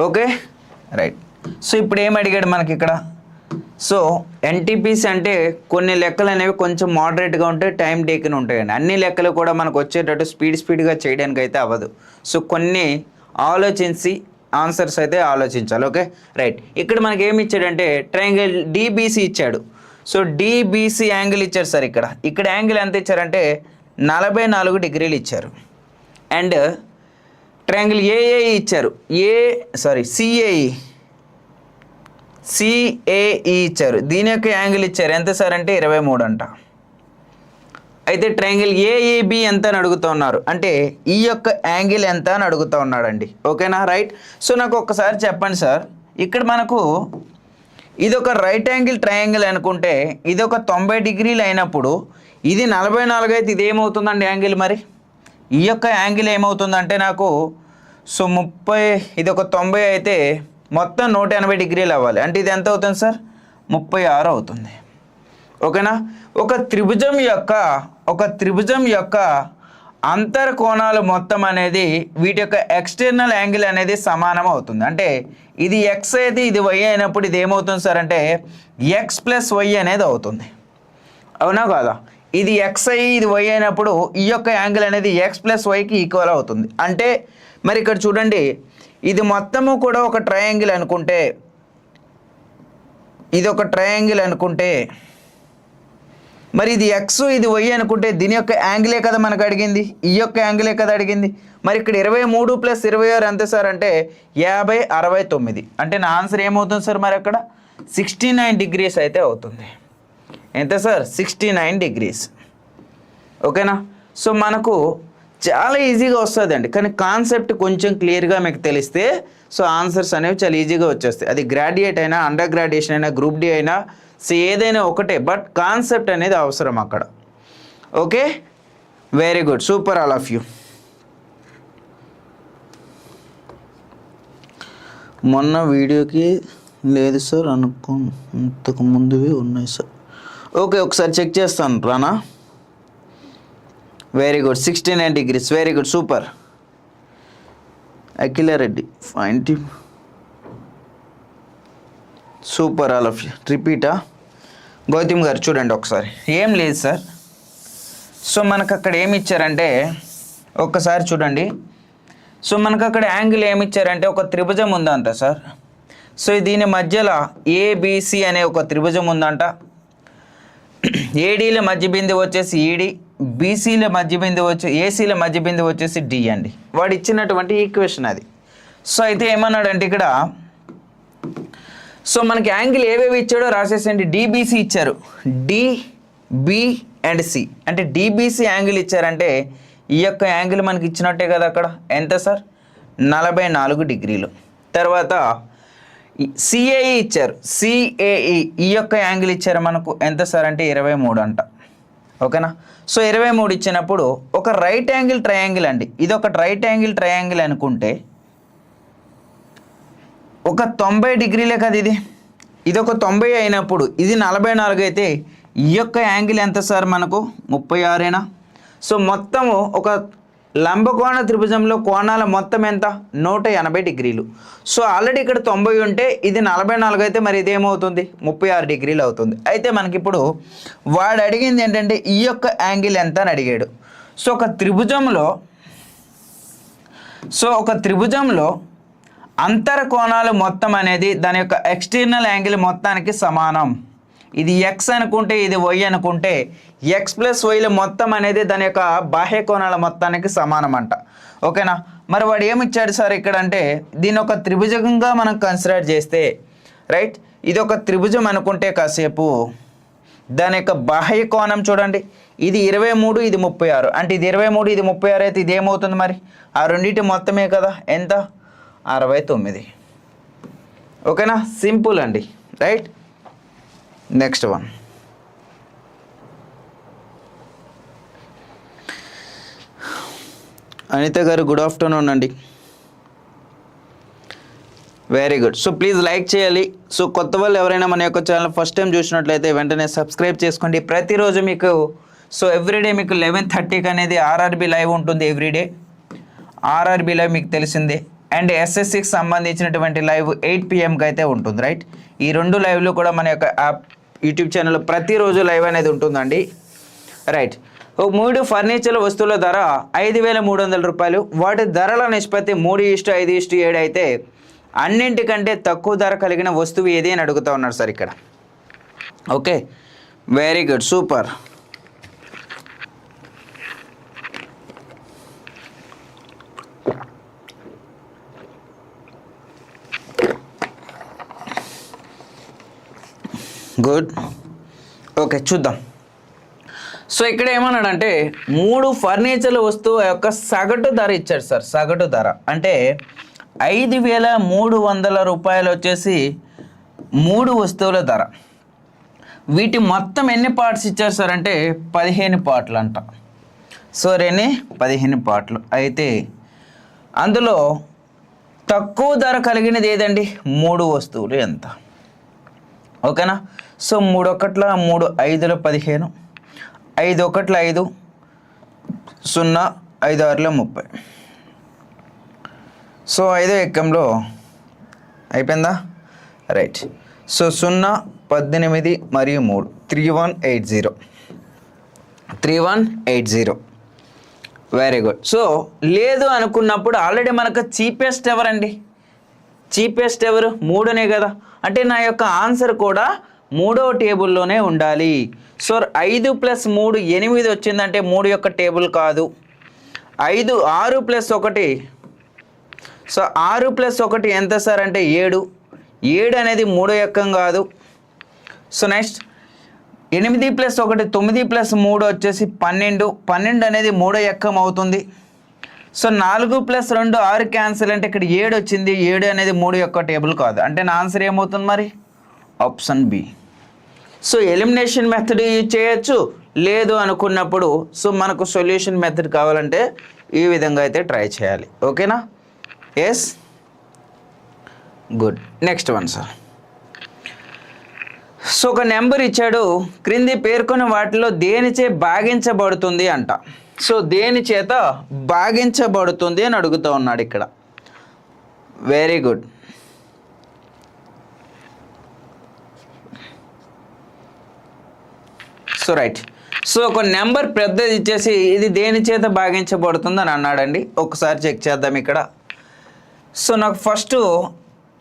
Okay right. సో ఇప్పుడు ఏం అడిగాడు మనకి ఇక్కడ. సో ఎన్టీపీసీ అంటే కొన్ని లెక్కలు అనేవి కొంచెం మోడరేట్గా ఉంటాయి, టైం టేకిన్ ఉంటాయండి. అన్ని లెక్కలు కూడా మనకు వచ్చేటట్టు స్పీడ్గా చేయడానికి అయితే అవ్వదు. సో కొన్ని ఆలోచించి ఆన్సర్స్ అయితే ఆలోచించాలి. Okay right. ఇక్కడ మనకి ఏమి ఇచ్చాడంటే ట్రయాంగిల్ డిబిసి ఇచ్చాడు. సో డిబిసి యాంగిల్ ఇచ్చారు సార్. ఇక్కడ యాంగిల్ ఎంత ఇచ్చారంటే 44 డిగ్రీలు ఇచ్చారు. అండ్ ట్రయాంగిల్ ఏఏఈ ఇచ్చారు. సిఏఈ ఇచ్చారు. దీని యొక్క యాంగిల్ ఇచ్చారు ఎంత సార్ అంటే 23 అంట. అయితే ట్రయాంగిల్ ఏఈబి ఎంత అని అడుగుతూ ఉన్నారు, అంటే ఈ యొక్క యాంగిల్ ఎంత అని అడుగుతూ ఉన్నాడండి. ఓకేనా రైట్. సో నాకు ఒక్కసారి చెప్పండి సార్, ఇక్కడ మనకు ఇది ఒక రైట్ యాంగిల్ ట్రయాంగిల్ అనుకుంటే ఇది ఒక 90 డిగ్రీలు అయినప్పుడు ఇది 44 అయితే ఇది ఏమవుతుందండి యాంగిల్. మరి ఈ యొక్క యాంగిల్ ఏమవుతుందంటే నాకు సో 30, ఇది ఒక 90 అయితే మొత్తం 180 డిగ్రీలు అవ్వాలి. అంటే ఇది ఎంత అవుతుంది సార్ 36 అవుతుంది. ఓకేనా. ఒక త్రిభుజం యొక్క అంతర కోణాలు మొత్తం అనేది వీటి యొక్క ఎక్స్టర్నల్ యాంగిల్ అనేది సమానం అవుతుంది. అంటే ఇది ఎక్స్ అయితే ఇది వై అయినప్పుడు ఇది ఏమవుతుంది సార్ అంటే ఎక్స్ ప్లస్ వై అనేది అవుతుంది. అవునా కాదా. ఇది ఎక్స్ అయ్యి ఇది వై అయినప్పుడు ఈ యొక్క యాంగిల్ అనేది ఎక్స్ ప్లస్ వైకి ఈక్వల్ అవుతుంది. అంటే మరి ఇక్కడ చూడండి, ఇది మొత్తము కూడా ఒక ట్రయాంగిల్ అనుకుంటే, ఇది ఒక ట్రయాంగిల్ అనుకుంటే మరి ఇది ఎక్స్ ఇది వై అనుకుంటే దీని యొక్క యాంగిలే కదా మనకు అడిగింది, ఈ యొక్క యాంగిలే కదా అడిగింది. మరి ఇక్కడ 23 + 26 ఎంత సార్ అంటే 50, 69. అంటే నా ఆన్సర్ ఏమవుతుంది సార్ మరి అక్కడ 69 డిగ్రీస్ అయితే అవుతుంది. ఎంత సార్ 69 డిగ్రీస్. ఓకేనా. సో మనకు చాలా ఈజీగా వస్తుందండి, కానీ కాన్సెప్ట్ కొంచెం క్లియర్గా మీకు తెలిస్తే సో ఆన్సర్స్ అనేవి చాలా ఈజీగా వచ్చేస్తాయి. అది గ్రాడ్యుయేట్ అయినా, అండర్ గ్రాడ్యుయేషన్ అయినా, గ్రూప్ డి అయినా, సో ఏదైనా ఒకటే, బట్ కాన్సెప్ట్ అనేది అవసరం అక్కడ. Okay very good, super all of you. మొన్న వీడియోకి లేదు సార్ అనుకో, ఇంతకు ముందువి ఉన్నాయి సార్. ఓకే ఒకసారి చెక్ చేస్తాను Rana. Very good 69 degrees, very good super. Akhila Reddy fine team, super all of you. రిపీటా గౌతమ్ గారు చూడండి ఒకసారి. ఏం లేదు సార్. సో మనకు అక్కడ ఏమి ఇచ్చారంటే ఒక్కసారి చూడండి. సో మనకు అక్కడ యాంగిల్ ఏమి ఇచ్చారంటే ఒక త్రిభుజం ఉందంట సార్. సో దీని మధ్యలో ఏబిసి అనే ఒక త్రిభుజం ఉందంట. ఏడీల మధ్య బిందువు వచ్చేసి ఈడి, బీసీల మధ్య బిందువు ఏసీల మధ్య బిందువు వచ్చేసి డి అండి. వాడు ఇచ్చినటువంటి ఈక్వేషన్ అది. సో అయితే ఏమన్నాడంటే ఇక్కడ సో మనకి యాంగిల్ ఏవేవి ఇచ్చాడో రాసేసండి. డిబిసి ఇచ్చారు, డిబి అండ్ సి. అంటే డిబిసి యాంగిల్ ఇచ్చారంటే ఈ యొక్క యాంగిల్ మనకి ఇచ్చినట్టే కదా అక్కడ. ఎంత సార్ 44 డిగ్రీలు. తర్వాత సిఏఈ ఇచ్చారు, సిఏఈ ఈ యొక్క యాంగిల్ ఇచ్చారు మనకు ఎంత సార్ అంటే 23 అంట. ఓకేనా. సో 23 ఇచ్చినప్పుడు ఒక రైట్ యాంగిల్ ట్రయాంగిల్ అండి, ఇది ఒక రైట్ యాంగిల్ ట్రయాంగిల్ అనుకుంటే ఒక 90 డిగ్రీలే కదా ఇది ఒక 90 అయినప్పుడు ఇది 44 అయితే ఈ యొక్క యాంగిల్ ఎంత సార్ మనకు 36ఏనా. సో మొత్తము ఒక లంబకోణ త్రిభుజంలో కోణాల మొత్తం ఎంత 180 డిగ్రీలు. సో ఆల్రెడీ ఇక్కడ 90 ఉంటే ఇది 44 అయితే మరి ఇదేమవుతుంది 36 డిగ్రీలు అవుతుంది. అయితే మనకి ఇప్పుడు వాడు అడిగింది ఏంటంటే ఈ యొక్క యాంగిల్ ఎంత అని అడిగాడు. సో ఒక త్రిభుజంలో అంతర కోణాలు మొత్తం అనేది దాని యొక్క ఎక్స్టర్నల్ యాంగిల్ మొత్తానికి సమానం. ఇది ఎక్స్ అనుకుంటే ఇది వై అనుకుంటే ఎక్స్ ప్లస్ వైల మొత్తం అనేది దాని యొక్క బాహ్య కోణాల మొత్తానికి సమానం అంట. ఓకేనా. మరి వాడు ఏమిచ్చాడు సార్ ఇక్కడ అంటే దీని ఒక త్రిభుజంగా మనం కన్సిడర్ చేస్తే రైట్, ఇది ఒక త్రిభుజం అనుకుంటే కాసేపు దాని యొక్క బాహ్య కోణం చూడండి, ఇది 23 ఇది 36. అంటే ఇది 23 ఇది 36 అయితే ఇది ఏమవుతుంది మరి ఆ రెండింటి మొత్తమే కదా ఎంత 69. ఓకేనా, సింపుల్ అండి రైట్. నెక్స్ట్ వన్ అనిత గారు గుడ్ ఆఫ్టర్నూన్ అండి. Very good. So please like చేయాలి. సో కొత్త వాళ్ళు ఎవరైనా మన యొక్క ఛానల్ ఫస్ట్ టైం చూసినట్లయితే వెంటనే సబ్స్క్రైబ్ చేసుకోండి. ప్రతిరోజు మీకు సో ఎవ్రీడే మీకు 11:30కి అనేది ఆర్ఆర్బి లైవ్ ఉంటుంది. ఎవ్రీడే ఆర్ఆర్బి లైవ్ మీకు తెలిసిందే. అండ్ ఎస్ఎస్సికి సంబంధించినటువంటి లైవ్ 8 PM అయితే ఉంటుంది, రైట్. ఈ 2 లైవ్లు కూడా మన యొక్క యూట్యూబ్ ఛానల్లో ప్రతిరోజు లైవ్ అనేది ఉంటుందండి, రైట్. 3 ఫర్నిచర్ వస్తువుల ధర 5,300 రూపాయలు. వాటి ధరల నిష్పత్తి 3:5:7 అయితే అన్నింటికంటే తక్కువ ధర కలిగిన వస్తువు ఏది అని అడుగుతూ ఉన్నారు సార్ ఇక్కడ. Okay, very good, super. Good, okay, చూద్దాం. సో ఇక్కడ ఏమన్నాడంటే 3 ఫర్నిచర్ వస్తువు యొక్క సగటు ధర ఇచ్చాడు సార్. సగటు ధర అంటే 5,300 రూపాయలు వచ్చేసి 3 వస్తువుల ధర. వీటి మొత్తం ఎన్ని పార్ట్స్ ఇచ్చారు సార్ అంటే 15 పార్ట్లు అంట. సో 15 పార్ట్లు అయితే అందులో తక్కువ ధర కలిగినది ఏదండి? 3 వస్తువులు. ఎంత? ఓకేనా. సో 3 ఒకట్ల 3, 5ల 15, 5 ఒకట్ల 5, 0, 5 6ల 30. సో 5వ ఎక్కంలో అయిపోయిందా, రైట్. సో 0, 18 మరియు 3, 3180. Very good. సో లేదు అనుకున్నప్పుడు ఆల్రెడీ మనకు చీపెస్ట్ ఎవరండి? చీపెస్ట్ ఎవరు? 3నే కదా. అంటే నా యొక్క ఆన్సర్ కూడా 3వ టేబుల్లోనే ఉండాలి. సో 5 + 3 8 వచ్చిందంటే 3 యొక్క టేబుల్ కాదు. 6 + 1, సో 6 + 1 ఎంత సార్ అంటే 7. 7 అనేది 3 ఎక్కం కాదు. సో నెక్స్ట్ 8 + 1 9 + 3 వచ్చేసి 12. 12 అనేది 3 ఎక్కం అవుతుంది. సో 4 + 2 6 క్యాన్సిల్ అంటే ఇక్కడ 7 వచ్చింది. 7 అనేది 3 యొక్క టేబుల్ కాదు. అంటే నా ఆన్సర్ ఏమవుతుంది మరి? Option B. So elimination method use చేయొచ్చు. లేదు అనుకున్నప్పుడు సో మనకు సొల్యూషన్ మెథడ్ కావాలంటే ఈ విధంగా అయితే ట్రై చేయాలి. ఓకేనా? Yes, good. Next one sir. So ఒక నెంబర్ ఇచ్చాడు, క్రింది పేర్కొన్న వాటిలో దేనిచే భాగించబడుతుంది అంట. సో దేని చేత భాగించబడుతుంది అని అడుగుతూ ఉన్నాడు ఇక్కడ. Very good. So right. So ఒక నెంబర్ పెద్దది ఇచ్చేసి ఇది దేని చేత భాగించబడుతుంది అని అన్నాడండి. ఒకసారి చెక్ చేద్దాం ఇక్కడ. సో నాకు ఫస్ట్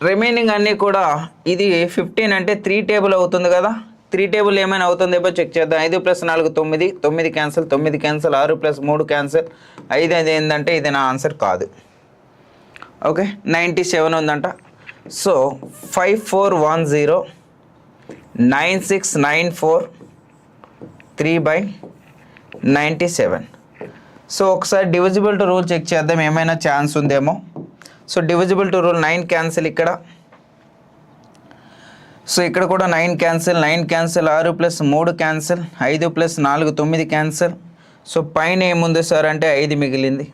రిమైనింగ్ అన్నీ కూడా ఇది 15 అంటే 3 టేబుల్ అవుతుంది కదా. 3 టేబుల్ ఏమైనా అవుతుందేమో చెక్ చేద్దాం. 5 + 4 9, 9 క్యాన్సిల్, 9 క్యాన్సిల్, 6 + 3 క్యాన్సిల్, 5 అది ఏంటంటే ఇది నా ఆన్సర్ కాదు. ఓకే, 97 ఉందంట. సో 5410 9694 3/97. సో ఒకసారి డివిజిబుల్ టు రూల్ చెక్ చేద్దాం, ఏమైనా ఛాన్స్ ఉందేమో. So divisible to rule 9 cancel ఇక్కడ. సో ఇక్కడ కూడా 9 cancel, 9 cancel, 6 + 3 cancel, 5 + 4 9 cancel. So పైన ఏముంది సార్ అంటే 5 మిగిలింది.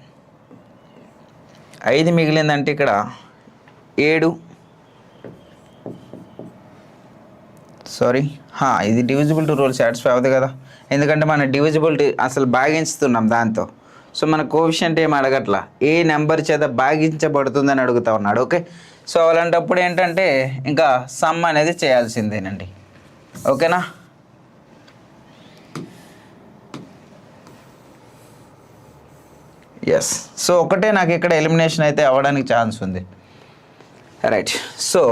5 మిగిలిందంటే ఇక్కడ 7. సారీ, ఇది డివిజిబుల్ టు రూల్ సాటిస్ఫై అవ్వదు కదా, ఎందుకంటే మనం డివిజిబిలిటీ అసలు భాగించుతున్నాం దాంతో. సో మన కోఎఫిషియంట్ ఏం అడగట్లా, ఏ నెంబర్ చేత భాగించబడుతుందని అడుగుతూ ఉన్నాడు. ఓకే, సో అలాంటప్పుడు ఏంటంటే ఇంకా సమ్ అనేది చేయాల్సిందేనండి. ఓకేనా? ఎస్. సో ఒకటే నాకు ఇక్కడ ఎలిమినేషన్ అయితే అవ్వడానికి ఛాన్స్ ఉంది. రైట్. సో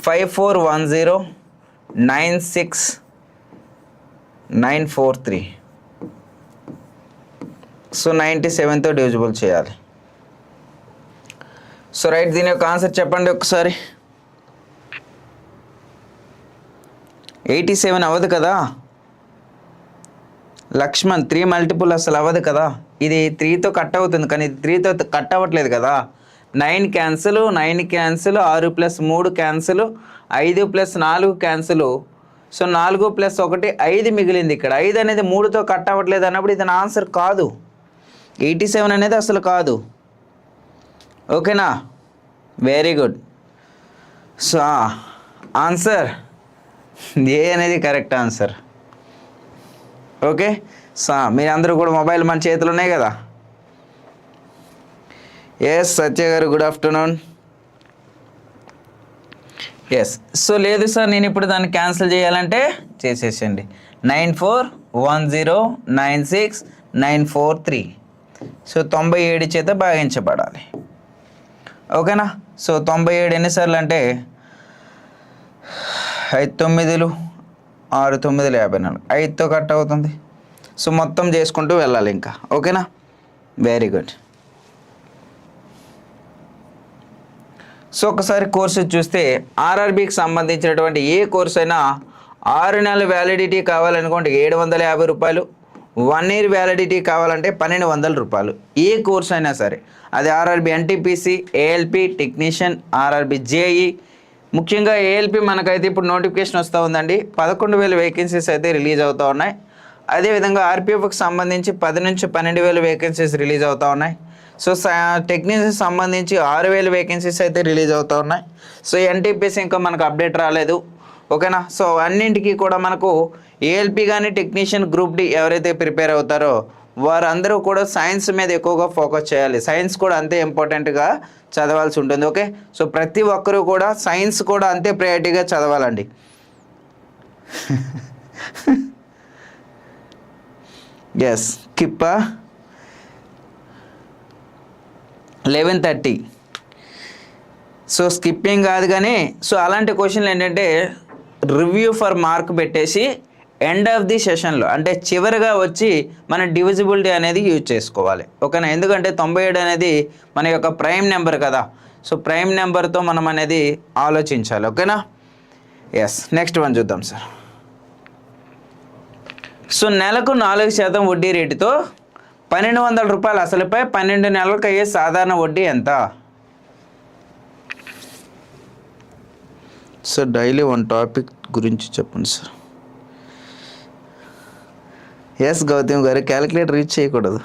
5410 96943. సో 97తో డివిజిబుల్ చేయాలి. సో రైట్, దీని యొక్క ఆన్సర్ చెప్పండి ఒకసారి. 87 అవ్వదు కదా లక్ష్మణ్, 3 మల్టిపుల్ అసలు అవ్వదు కదా. ఇది 3తో కట్ అవుతుంది కానీ ఇది 3తో కట్ అవ్వట్లేదు కదా. 9 cancel, 9 cancel, 6 + 3 cancel, 5 + 4 cancel. So 4 + 1 5 మిగిలింది ఇక్కడ. 5 అనేది 3తో కట్ అవ్వట్లేదు అన్నప్పుడు ఇది నా ఆన్సర్ కాదు. 87 అనేది అసలు కాదు. ఓకేనా, వెరీ గుడ్. సో ఆన్సర్ ఏ అనేది కరెక్ట్ ఆన్సర్. ఓకే, సో మీరందరూ కూడా మొబైల్ మన చేతులు ఉన్నాయి కదా. ఎస్ సత్య గారు, గుడ్ ఆఫ్టర్నూన్. ఎస్, సో లేదు సార్ నేను ఇప్పుడు దాన్ని క్యాన్సిల్ చేయాలంటే చేసేసండి. 9410969443. సో 97 చేత భాగించబడాలి. ఓకేనా, సో 97 ఎన్నిసార్లు అంటే 5 9 6 9 54, 5తో కట్ అవుతుంది. సో మొత్తం చేసుకుంటూ వెళ్ళాలి ఇంకా. ఓకేనా, వెరీ గుడ్. సో ఒకసారి కోర్సు చూస్తే ఆర్ఆర్బికి సంబంధించినటువంటి ఏ కోర్స్ అయినా 6 నెలల వ్యాలిడిటీ కావాలనుకోండి 750 రూపాయలు, 1 ఇయర్ వ్యాలిడిటీ కావాలంటే 1200 రూపాయలు. ఏ కోర్స్ అయినా సరే, అది RRB NTPC, ALP technician, RRB JEE. ముఖ్యంగా ఏఎల్పి మనకైతే ఇప్పుడు నోటిఫికేషన్ వస్తూ ఉందండి. 11,000 వేకెన్సీస్ అయితే రిలీజ్ అవుతూ ఉన్నాయి. అదేవిధంగా ఆర్పిఎఫ్కి సంబంధించి 10 నుంచి 12,000 వేకెన్సీస్ రిలీజ్ అవుతూ ఉన్నాయి. సో టెక్నీషియన్ సంబంధించి 6,000 వేకెన్సీస్ అయితే రిలీజ్ అవుతూ ఉన్నాయి. సో ఎన్టీపీసీ ఇంకా మనకు అప్డేట్ రాలేదు. ఓకేనా, సో అన్నింటికి కూడా మనకు ఏఎల్పి కానీ టెక్నీషియన్ గ్రూప్ డి ఎవరైతే ప్రిపేర్ అవుతారో వారందరూ కూడా సైన్స్ మీద ఎక్కువగా ఫోకస్ చేయాలి. సైన్స్ కూడా అంతే ఇంపార్టెంట్గా చదవాల్సి ఉంటుంది. ఓకే, సో ప్రతి ఒక్కరూ కూడా సైన్స్ కూడా అంతే ప్రయారిటీగా చదవాలండి. ఎస్, కిప్పా 11:30. సో స్కిప్పింగ్ కాదు కానీ, సో అలాంటి క్వశ్చన్లు ఏంటంటే రివ్యూ ఫర్ మార్క్ పెట్టేసి ఎండ్ ఆఫ్ ది సెషన్లో అంటే చివరిగా వచ్చి మన డివిజిబిలిటీ అనేది యూజ్ చేసుకోవాలి. ఓకేనా, ఎందుకంటే 97 అనేది మన యొక్క ప్రైమ్ నెంబర్ కదా. సో ప్రైమ్ నెంబర్తో మనం అనేది ఆలోచించాలి. ఓకేనా, ఎస్. నెక్స్ట్ వన్ చూద్దాం సార్. సో నెలకు 4% వడ్డీ రేటుతో 1,200 రూపాయలు అసలుపై 12 నెలలకు అయ్యే సాధారణ వడ్డీ ఎంత? సార్ డైలీ 1 టాపిక్ గురించి చెప్పండి సార్. ఎస్ గౌతమ్ గారు, క్యాలిక్యులేటర్ రీచ్ చేయకూడదు.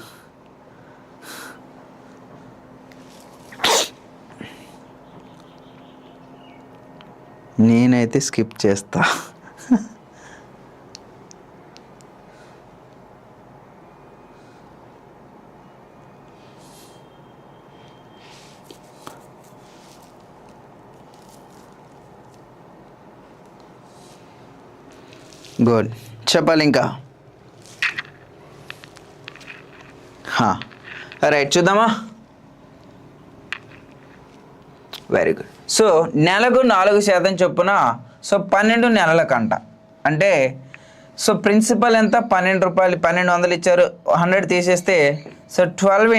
నేనైతే స్కిప్ చేస్తా. గుడ్, చెప్పాలి ఇంకా. రైట్, చూద్దామా. Very good. సో నెలకు 4% చొప్పున, సో 12 నెలలకంట. అంటే సో ప్రిన్సిపల్ ఎంత? 12 రూపాయలు, 1200 ఇచ్చారు. 100 తీసేస్తే సో 12 ×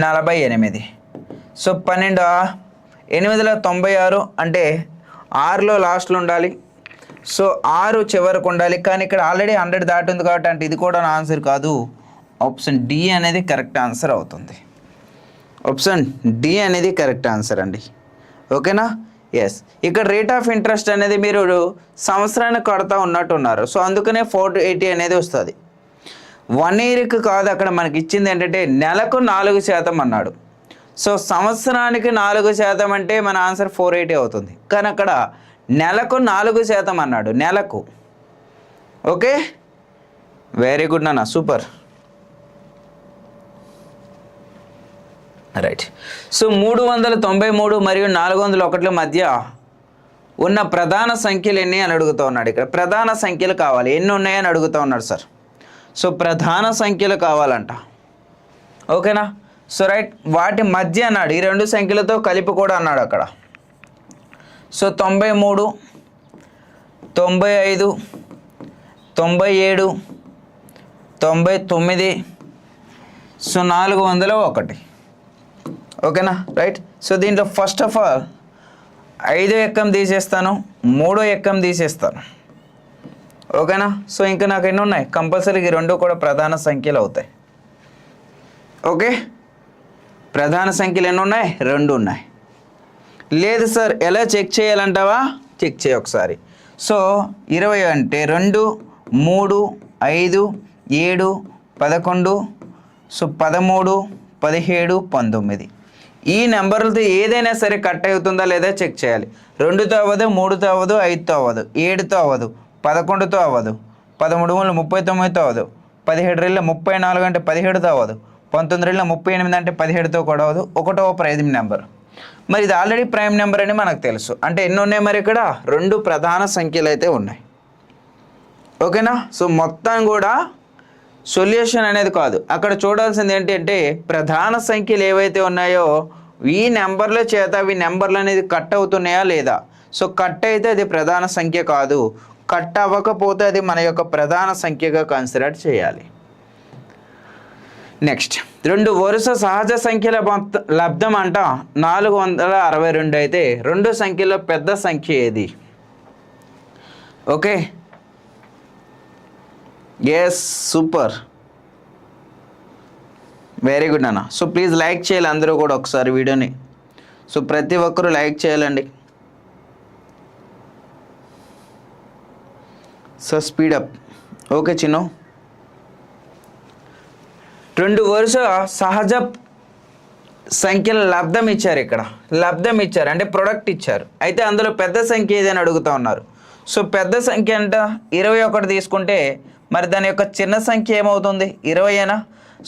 48. సో 12 8 96 అంటే 6లో లాస్ట్లో ఉండాలి. సో 6 చివరకు ఉండాలి. కానీ ఇక్కడ ఆల్రెడీ 100 దాటింది కాబట్టి అంటే ఇది కూడా నా ఆన్సర్ కాదు. ఆప్షన్ డి అనేది కరెక్ట్ ఆన్సర్ అవుతుంది. ఆప్షన్ డి అనేది కరెక్ట్ ఆన్సర్ అండి. ఓకేనా, ఎస్. ఇక్కడ రేట్ ఆఫ్ ఇంట్రెస్ట్ అనేది మీరు సంవత్సరానికి కడతా ఉన్నట్టున్నారు. సో అందుకనే 480 అనేది వస్తుంది. 1 ఇయర్కి కాదు, అక్కడ మనకి ఇచ్చింది ఏంటంటే నెలకు 4% అన్నాడు. సో సంవత్సరానికి 4% అంటే మన ఆన్సర్ 480 అవుతుంది. కానీ అక్కడ నెలకు 4% అన్నాడు, నెలకు. ఓకే, వెరీ గుడ్ నాన్న, సూపర్. రైట్. సో 393 మరియు 401 మధ్య ఉన్న ప్రధాన సంఖ్యలు ఎన్ని అని అడుగుతూ ఉన్నాడు. ఇక్కడ ప్రధాన సంఖ్యలు కావాలి, ఎన్ని ఉన్నాయని అడుగుతూ ఉన్నాడు సార్. సో ప్రధాన సంఖ్యలు కావాలంట. ఓకేనా, సో రైట్, వాటి మధ్య అన్నాడు, ఈ 2 సంఖ్యలతో కలిపి కూడా అన్నాడు అక్కడ. So 93, 95, 97, 99, so 401. ఓకేనా, రైట్. సో దీంట్లో ఫస్ట్ ఆఫ్ ఆల్ 5వ ఎక్కం తీసేస్తాను, 3వ ఎక్కం తీసేస్తాను. ఓకేనా, సో ఇంకా నాకు ఎన్ని ఉన్నాయి? కంపల్సరీ ఈ 2 కూడా ప్రధాన సంఖ్యలు అవుతాయి. ఓకే, ప్రధాన సంఖ్యలు ఎన్ని ఉన్నాయి? 2 ఉన్నాయి. లేదు సార్ ఎలా చెక్ చేయాలంటావా? చెక్ చేయి ఒకసారి. సో 20 అంటే 2, 3, 5, 7, 11, సో 13, 17, 19 ఈ నెంబర్లతో ఏదైనా సరే కట్ అవుతుందా లేదా చెక్ చేయాలి. 2తో అవ్వదు, 3తో అవ్వదు, 5తో అవ్వదు, 7తో అవ్వదు, 11తో అవ్వదు, 13 మూల 39తో అవ్వదు, 17 రెళ్ళ 34 అంటే 17తో అవ్వదు, 19 రెళ్ళ 38 అంటే 17తో కూడా అవ్వదు. ఒకటో ప్రైమ్ నెంబర్. మరి ఇది ఆల్రెడీ ప్రైమ్ నెంబర్ అని మనకు తెలుసు. అంటే ఎన్ని ఉన్నాయి మరి ఇక్కడ 2 ప్రధాన సంఖ్యలు అయితే ఉన్నాయి. ఓకేనా. సో మొత్తం కూడా సొల్యూషన్ అనేది కాదు, అక్కడ చూడాల్సింది ఏంటంటే ప్రధాన సంఖ్యలు ఏవైతే ఉన్నాయో ఈ నెంబర్ల చేత ఈ నెంబర్లు అనేది కట్ అవుతున్నాయా లేదా. సో కట్ అయితే అది ప్రధాన సంఖ్య కాదు, కట్ అవ్వకపోతే అది మన యొక్క ప్రధాన సంఖ్యగా కన్సిడర్ చేయాలి. నెక్స్ట్ 2 వరుస సహజ సంఖ్యల లబ్ధం అంట 462 అయితే 2 సంఖ్యలో పెద్ద సంఖ్య ఏది? Okay, yes, super, very good అన్న. సో ప్లీజ్ లైక్ చేయాలి అందరూ కూడా ఒకసారి వీడియోని. సో ప్రతి ఒక్కరూ లైక్ చేయాలండి. So speedup. ఓకే చిన్ను. 2 వరుస సహజ సంఖ్యల లబ్ధం ఇచ్చారు. ఇక్కడ లబ్ధం ఇచ్చారు అంటే ప్రొడక్ట్ ఇచ్చారు. అయితే అందులో పెద్ద సంఖ్య ఏదని అడుగుతూ ఉన్నారు. సో పెద్ద సంఖ్య అంట 21 తీసుకుంటే మరి దాని యొక్క చిన్న సంఖ్య ఏమవుతుంది? 20.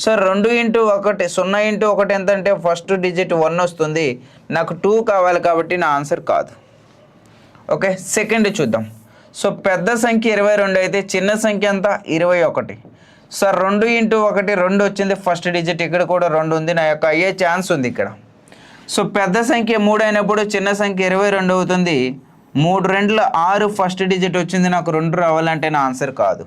సో 2 × 1 0 × 1 ఎంత అంటే ఫస్ట్ డిజిట్ 1 వస్తుంది. నాకు 2 కావాలి కాబట్టి నా ఆన్సర్ కాదు. ఓకే, సెకండ్ చూద్దాం. సో పెద్ద సంఖ్య 22 అయితే చిన్న సంఖ్య ఎంత? 21. సో 2 × 1 2 వచ్చింది ఫస్ట్ డిజిట్, ఇక్కడ కూడా 2 ఉంది, నా యొక్క అయ్యే ఛాన్స్ ఉంది ఇక్కడ. సో పెద్ద సంఖ్య 3 అయినప్పుడు చిన్న సంఖ్య 22 అవుతుంది. 3 2 6 ఫస్ట్ డిజిట్ వచ్చింది, నాకు 2 రావాలంటే నా ఆన్సర్ కాదు.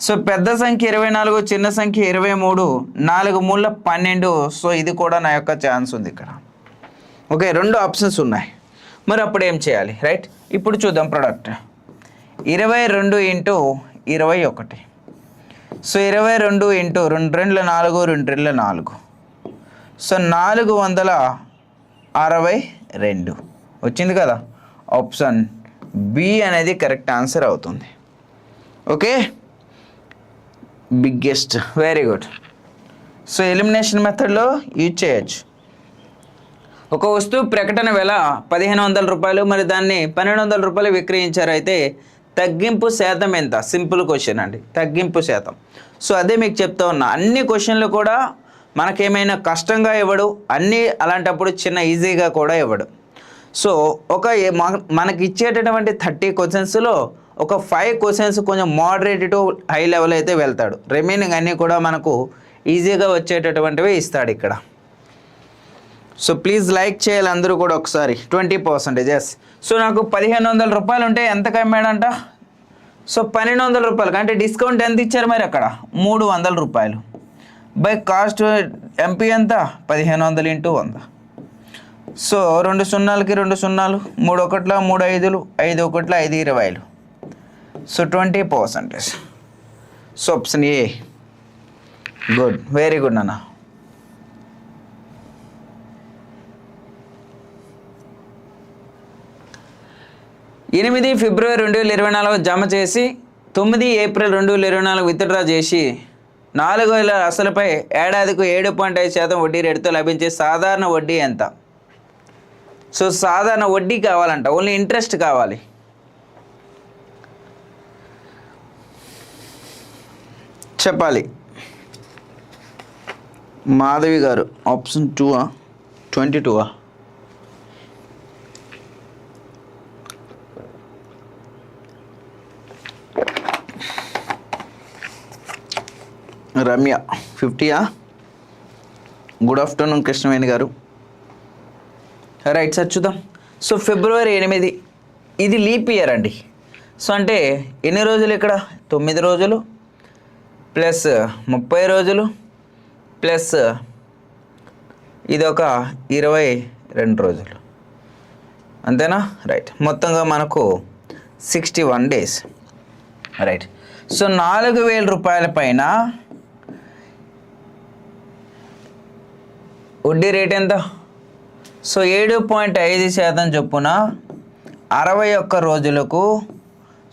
సో పెద్ద సంఖ్య 24, చిన్న సంఖ్య 23, 4 3 12. సో ఇది కూడా నా యొక్క ఛాన్స్ ఉంది ఇక్కడ. ఓకే, 2 ఆప్షన్స్ ఉన్నాయి. మరి అప్పుడు ఏం చేయాలి? రైట్, ఇప్పుడు చూద్దాం ప్రొడక్ట్. 22 × 21. సో 22 × 2 2 4 2 2 4. సో 462 వచ్చింది కదా. ఆప్షన్ బి అనేది కరెక్ట్ ఆన్సర్ అవుతుంది. Okay, biggest, very good. So elimination మెథడ్లో యూజ్ చేయొచ్చు. ఒక వస్తువు ప్రకటన వెల 1500 రూపాయలు, మరి దాన్ని 1200 రూపాయలు విక్రయించారు. అయితే తగ్గింపు శాతం ఎంత? సింపుల్ క్వశ్చన్ అండి, తగ్గింపు శాతం. సో అదే మీకు చెప్తా ఉన్నా, అన్ని క్వశ్చన్లు కూడా మనకేమైనా కష్టంగా ఇవ్వడు, అన్నీ అలాంటప్పుడు చిన్న ఈజీగా కూడా ఇవ్వడు. సో మనకి ఇచ్చేటటువంటి 30 క్వశ్చన్స్లో ఒక 5 క్వశ్చన్స్ కొంచెం మోడరేట్ టు హై లెవెల్ అయితే వెళ్తాడు. రిమైనింగ్ అన్నీ కూడా మనకు ఈజీగా వచ్చేటటువంటివి ఇస్తాడు ఇక్కడ. సో ప్లీజ్ లైక్ చేయాలి అందరూ కూడా ఒకసారి. 20%. ఎస్. సో నాకు 1500 రూపాయలు ఉంటే ఎంతకు అమ్మాడంట? సో 1200 రూపాయలకి, అంటే డిస్కౌంట్ ఎంత ఇచ్చారు మరి అక్కడ? 300 రూపాయలు. బై కాస్ట్ ఎంపీ ఎంత? 1500 × 100. సో 2 సున్నాలకి 2 సున్నాలు, 3 1 3 5, 5 1 5 20. సో 20%. సో ఆప్షన్ ఏ. గుడ్, వెరీ గుడ్ అన్న. ఫిబ్రవరి 2024 జమ చేసి 9 ఏప్రిల్ 2024 విత్డ్రా చేసి 4000 అసలుపై ఏడాదికి 7.5% వడ్డీ రేటుతో లభించే సాధారణ వడ్డీ ఎంత? సో సాధారణ వడ్డీ కావాలంట, ఓన్లీ ఇంట్రెస్ట్ కావాలి. చెప్పాలి. మాధవి గారు option 2 22. Ramya 50. Good afternoon Krishnaveni గారు. రైట్ సార్, చూద్దాం. సో ఫిబ్రవరి 8 ఇది లీప్ ఇయర్ అండి. సో అంటే ఎన్ని రోజులు ఇక్కడ? 9 రోజులు ప్లస్ 30 రోజులు ప్లస్ ఇది ఒక 22 రోజులు, అంతేనా? రైట్, మొత్తంగా మనకు 61 days. రైట్. సో 4000 రూపాయల పైన వడ్డీ రేట్ ఎంత? సో 7.5% చొప్పున 61 రోజులకు.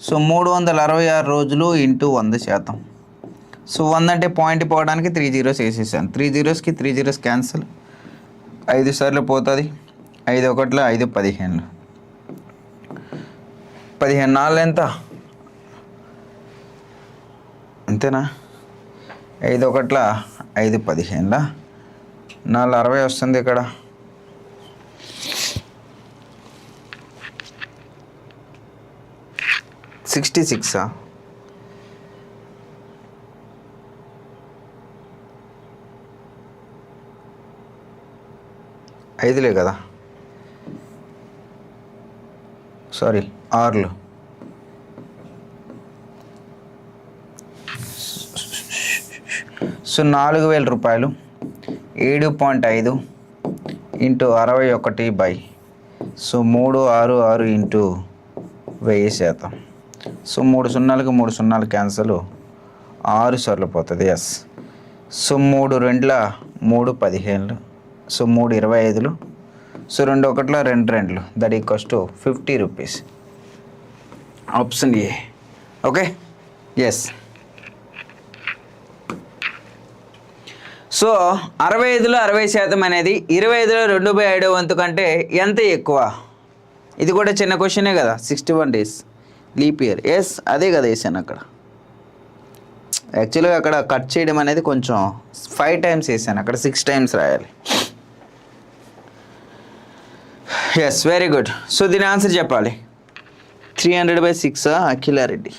సో 366 రోజులు × 100%. సో 100 అంటే పాయింట్ పోవడానికి 3 జీరోస్ వేసేసాను. 3 జీరోస్కి 3 జీరోస్ క్యాన్సిల్. 5 సార్లు పోతుంది. 5 ఒకట్ల 5 15. 15 నాలుగు ఎంత? అంతేనా? 5 ఒకట్ల 5 15. 4 60 వస్తుంది ఇక్కడ. 66. 5లే కదా, సారీ 6లు. సో 4,000 రూపాయలు 7.5 ఇంటూ 61/. So 366 into 1000%. సో 3 సున్నాలకు 3 సున్నాలు క్యాన్సల్. 6 సార్లు పోతుంది. ఎస్. సో 3 2ల 3 15. సో 3 25. సో 2 ఒకట్ల 2 2. That equals to 50 rupees. Option A. Okay. Yes. So 65లో 60% అనేది 25లో 2/5 వంతు కంటే ఎంత ఎక్కువ? ఇది కూడా చిన్న క్వశ్చనే కదా. 61 days లీప్ ఇయర్. ఎస్, అదే కదా వేసాను అక్కడ. యాక్చువల్గా అక్కడ కట్ చేయడం అనేది కొంచెం 5 times వేసాను, అక్కడ 6 times రాయాలి. Yes, very good. సో దీని ఆన్సర్ చెప్పాలి. 300/6 అఖిలారెడ్డి.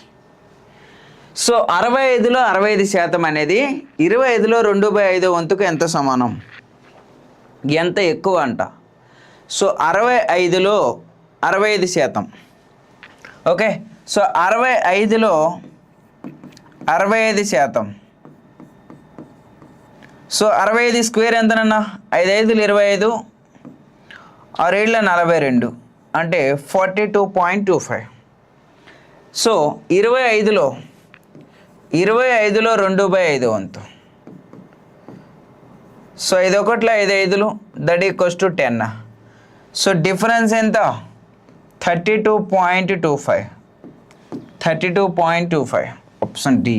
సో 65లో 65% అనేది 25లో 2/5 వంతుకు ఎంత సమానం? ఎంత ఎక్కువ అంట. సో 65లో 65%. ఓకే. సో 65లో 65%. సో 65 స్క్వేర్ ఎంతనన్నా? 5 5లు 25, 6 7ల 42 అంటే 42.25. సో 25లో 2/5 వంతు. సో 5 ఒకట్ల 5 5లు that equals to 10. So difference ఎంత? 32.25. 32.25. Option D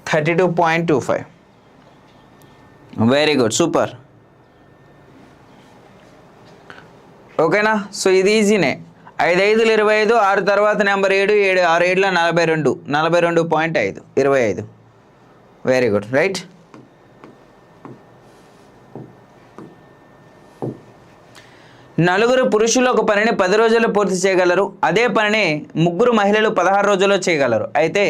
32.25. Very good, super. ఓకేనా? సో ఇది ఈజీనే. 5 5లు 25, 6 తర్వాత నెంబర్ 7 7 6 7ల 42 42.5 25. Very good, right. నలుగురు పురుషులు ఒక పనిని 10 రోజుల్లో పూర్తి చేయగలరు. అదే పనిని 3 మహిళలు 16 రోజుల్లో చేయగలరు. అయితే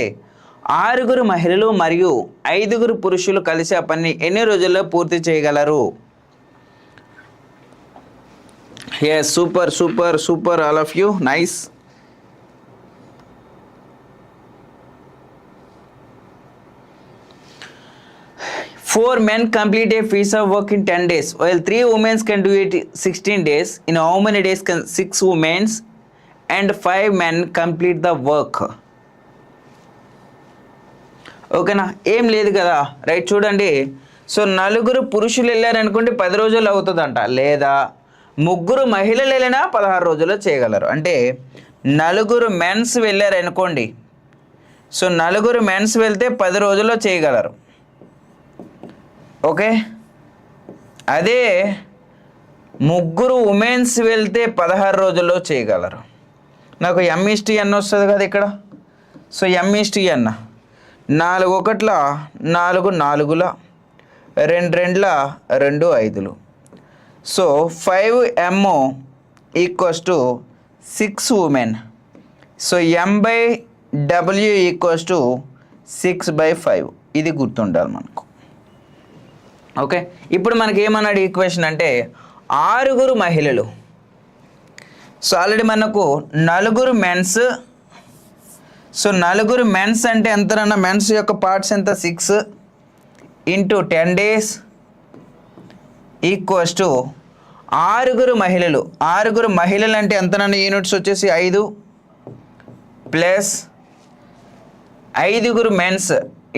6 మహిళలు మరియు 5 పురుషులు కలిసి ఆ పనిని ఎన్ని రోజుల్లో పూర్తి చేయగలరు? Yes, super, super, super, all of you. Nice. Four men complete a piece of work in 10 days, while 3 women can do it 16 days. In how many days can 6 women and 5 men complete the work? ఓకేనా? ఏం లేదు కదా, right. చూడండి. So 4 పురుషులు వెళ్ళారనుకోండి 10 రోజులు అవుతుందంట. లేదా 3 మహిళలు వెళ్ళినా 16 రోజుల్లో చేయగలరు. అంటే 4 మెన్స్ వెళ్ళారనుకోండి. సో 4 మెన్స్ వెళ్తే 10 రోజుల్లో చేయగలరు. ఓకే. అదే 3 ఉమెన్స్ వెళ్తే 16 రోజుల్లో చేయగలరు. నాకు M/N వస్తుంది కదా ఇక్కడ. సో M/N 4 ఒకట్ల 4 4ల 2 2ల 2 5లు. So 5M equals to 6 women. So M/W equals to 6/5. ఇది గుర్తుండాలి మనకు. ఓకే. ఇప్పుడు మనకి ఏమన్నాడు ఈక్వేషన్ అంటే 6 మహిళలు. సో ఆల్రెడీ మనకు 4 మెన్స్. సో 4 మెన్స్ అంటే ఎంతనన్నా? మెన్స్ యొక్క పార్ట్స్ ఎంత? 6 ఇంటూ 10 days ఈక్వల్స్ టు 6 మహిళలు. 6 మహిళలు అంటే ఎంతనన్నా? యూనిట్స్ వచ్చేసి 5 ప్లస్ 5 మెన్స్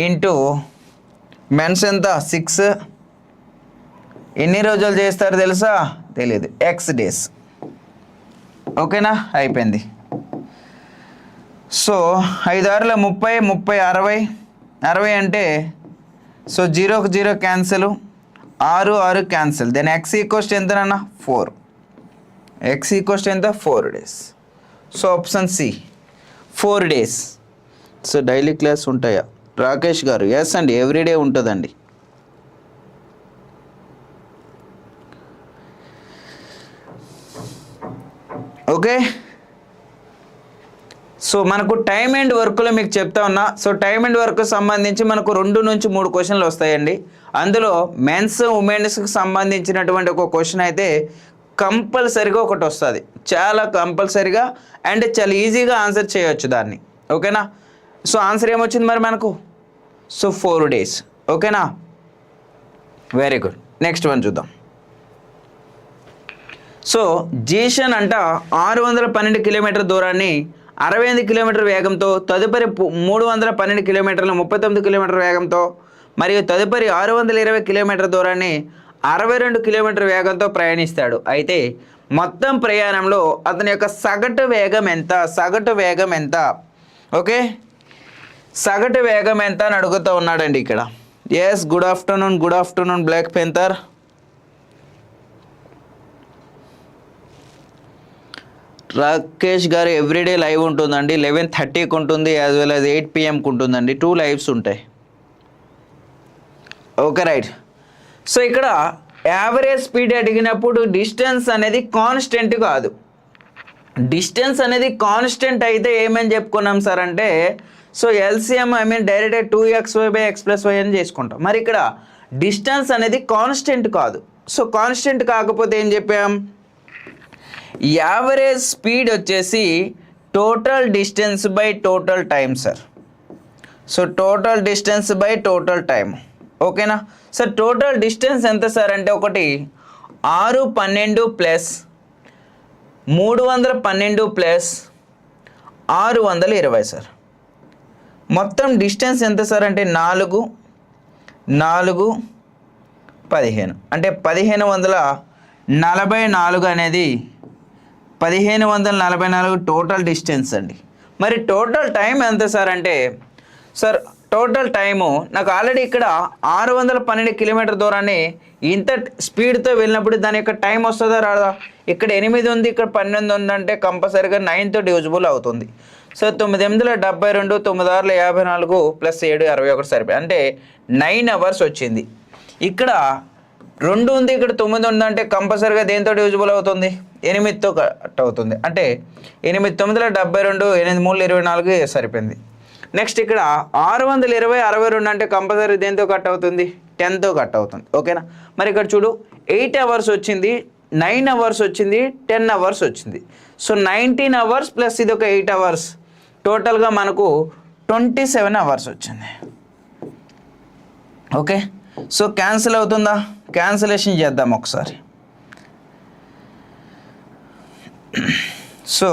ఇంటూ మెన్స్ ఎంత? 6. ఎన్ని రోజులు చేస్తారు తెలుసా? తెలియదు. X days. ఓకేనా? అయిపోయింది. సో 5 6ల 30 30 60 60 అంటే సో 0కు 0 క్యాన్సిల్, 6 6 క్యాన్సిల్. దెన్ ఎక్స్ ఈక్వస్ట్ ఎంతనన్నా 4. ఎక్స్ ఈక్వస్ట్ ఎంత 4 days. So option C 4 days. So daily class ఉంటాయా రాకేష్ గారు? ఎస్ అండి, ఎవ్రీడే ఉంటుందండి. ఓకే, సో మనకు టైమ్ అండ్ వర్క్లో మీకు చెప్తా ఉన్నా. సో టైమ్ అండ్ వర్క్ సంబంధించి మనకు 2 నుంచి 3 క్వశ్చన్లు వస్తాయండి. అందులో మెన్స్ ఉమెన్స్కి సంబంధించినటువంటి ఒక క్వశ్చన్ అయితే కంపల్సరీగా ఒకటి వస్తుంది, చాలా కంపల్సరీగా అండ్ చాలా ఈజీగా ఆన్సర్ చేయొచ్చు దాన్ని. ఓకేనా? సో ఆన్సర్ ఏమొచ్చింది మరి మనకు? So 4 days. ఓకేనా? Very good. నెక్స్ట్ వన్ చూద్దాం. సో జీషన్ అంట 612 కిలోమీటర్ దూరాన్ని 68 కిలోమీటర్ వేగంతో, తదుపరి 312 కిలోమీటర్లు 39 కిలోమీటర్ వేగంతో, మరియు తదుపరి 620 కిలోమీటర్ దూరాన్ని 62 కిలోమీటర్ వేగంతో ప్రయాణిస్తాడు. అయితే మొత్తం ప్రయాణంలో అతని యొక్క సగటు వేగం ఎంత? సగటు వేగం ఎంత? ఓకే, సగటు వేగం ఎంత అని అడుగుతూ ఉన్నాడండి ఇక్కడ. Yes, good afternoon black panther. Rakesh garu everyday live ఉంటుందండి. 11:30కి ఉంటుంది, యాజ్ వెల్ యాజ్ 8 PM ఉంటుందండి. 2 lives ఉంటాయి. Okay, right. సో ఇక్కడ యావరేజ్ స్పీడ్ అడిగినప్పుడు డిస్టెన్స్ అనేది కాన్స్టెంట్ కాదు. డిస్టెన్స్ అనేది కాన్స్టెంట్ అయితే ఏమని చెప్పుకున్నాం సార్ అంటే, సో ఎల్సిఎం డైరెక్ట్గా 2xy/x+y అని చేసుకుంటాం. మరి ఇక్కడ డిస్టెన్స్ అనేది కాన్స్టెంట్ కాదు. సో కాన్స్టెంట్ కాకపోతే ఏం చెప్పాం? యావరేజ్ స్పీడ్ వచ్చేసి total distance by total time sir. So total distance by total time. ఓకేనా సార్? టోటల్ డిస్టెన్స్ ఎంత సార్ అంటే, ఒకటి 612 ప్లస్ 312 ప్లస్ 620 సార్. మొత్తం డిస్టెన్స్ ఎంత సార్ అంటే 4 4 15, అంటే 1544 అనేది 1544 టోటల్ డిస్టెన్స్ అండి. మరి టోటల్ టైం ఎంత సార్ అంటే, సార్ టోటల్ టైము నాకు ఆల్రెడీ ఇక్కడ 612 కిలోమీటర్ దూరాన్ని ఇంత స్పీడ్తో వెళ్ళినప్పుడు దాని యొక్క టైం వస్తుందా రాదా? ఇక్కడ 8 ఉంది, ఇక్కడ 12 ఉందంటే కంపల్సరీగా 9తో డివిజిబుల్ అవుతుంది. సో 9 8 72, 9 6 54 ప్లస్ 7 61 సరిపోయి, అంటే 9 hours వచ్చింది. ఇక్కడ 2 ఉంది, ఇక్కడ 9 ఉందంటే కంపల్సరీగా దేంతో డివిజిబుల్ అవుతుంది? 8తో కట్ అవుతుంది. అంటే 8 9 72, 8 3 24 సరిపోయింది. నెక్స్ట్ ఇక్కడ 620 62 అంటే కంపల్సరీ దేంతో కట్ అవుతుంది? 10తో కట్ అవుతుంది. ఓకేనా? మరి ఇక్కడ చూడు 8 hours వచ్చింది, 9 hours వచ్చింది, 10 hours వచ్చింది. సో 19 hours ప్లస్ ఇది ఒక 8 hours, టోటల్గా మనకు 27 hours వచ్చింది. ఓకే, సో క్యాన్సిల్ అవుతుందా? క్యాన్సిలేషన్ చేద్దాం ఒకసారి. సో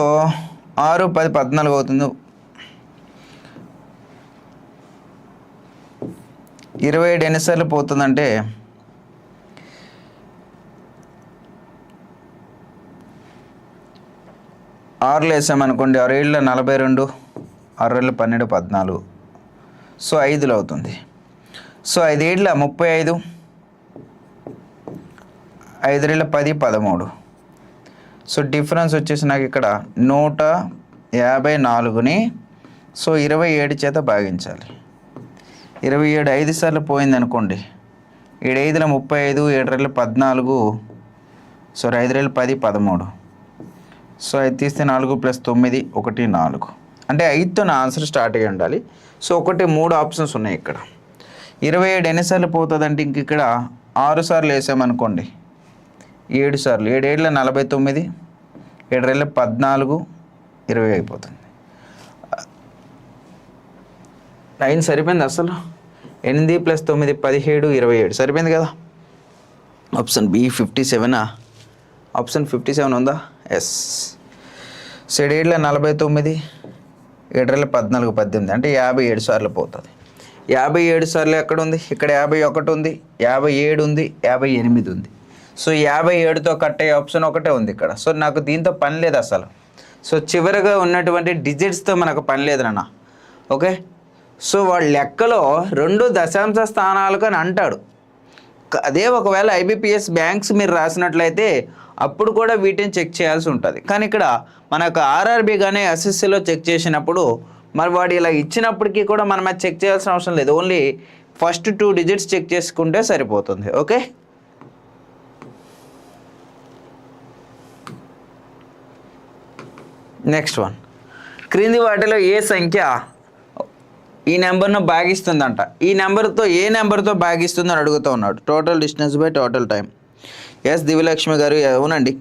6 10 14 అవుతుంది. 27 ఎన్నిసార్లు పోతుందంటే, ఆరులో వేసామనుకోండి, 6 ఏళ్ళ 42, 6 ఏళ్ళ 12 14, సో 5లో అవుతుంది. సో 5 ఏళ్ళ 35, 5 ఏళ్ళ 10 13. సో డిఫరెన్స్ వచ్చేసి నాకు ఇక్కడ 154ని సో 27 చేత భాగించాలి. 27 5 సార్లు పోయింది అనుకోండి, 7 5ల 35, 7 2 14, సో 5 2 10 13. సో 5 తీస్తే 4 + 9 1 4, అంటే 5తో నా ఆన్సర్ స్టార్ట్ అయ్యి ఉండాలి. సో 1 3 ఆప్షన్స్ ఉన్నాయి ఇక్కడ. 27 ఎన్నిసార్లు పోతుందంటే, ఇంక ఇక్కడ 6 సార్లు వేసామనుకోండి, 7 సార్లు, 7 7ల 49, 7 2 14, 20 అయిపోతుంది. 9 సరిపోయింది అసలు. 8 + 9 17, 27 సరిపోయింది కదా. Option B 57. ఆప్షన్ 57 ఉందా? ఎస్. సో 7 7ల 49, 7 2 14 18, అంటే 57 సార్లు పోతుంది. 57 సార్లు ఎక్కడ ఉంది? ఇక్కడ 51 ఉంది, 57 ఉంది, 58 ఉంది. సో 57తో కట్ అయ్యే ఆప్షన్ ఒకటే ఉంది ఇక్కడ. సో నాకు దీంతో పని లేదు అసలు. సో చివరిగా ఉన్నటువంటి డిజిట్స్తో మనకు పని లేదు నాన్న. ఓకే, సో వాడు లెక్కలో 2 దశాంశ స్థానాలకు అని అంటాడు. అదే ఒకవేళ ఐబిపిఎస్ బ్యాంక్స్ మీరు రాసినట్లయితే అప్పుడు కూడా వీటిని చెక్ చేయాల్సి ఉంటుంది. కానీ ఇక్కడ మనకు ఆర్ఆర్బి కానీ ఎస్ఎస్సిలో చెక్ చేసినప్పుడు మరి వాడు ఇలా ఇచ్చినప్పటికీ కూడా మనం అది చెక్ చేయాల్సిన అవసరం లేదు. ఓన్లీ ఫస్ట్ 2 డిజిట్స్ చెక్ చేసుకుంటే సరిపోతుంది. Okay, next one. క్రింది వాటిలో ఏ సంఖ్య ఈ నెంబర్ను భాగిస్తుందంట. ఈ నెంబర్తో ఏ నెంబర్తో భాగిస్తుందని అడుగుతూ ఉన్నాడు. Total distance by total time. Yes Divyalakshmi గారు, అవునండి.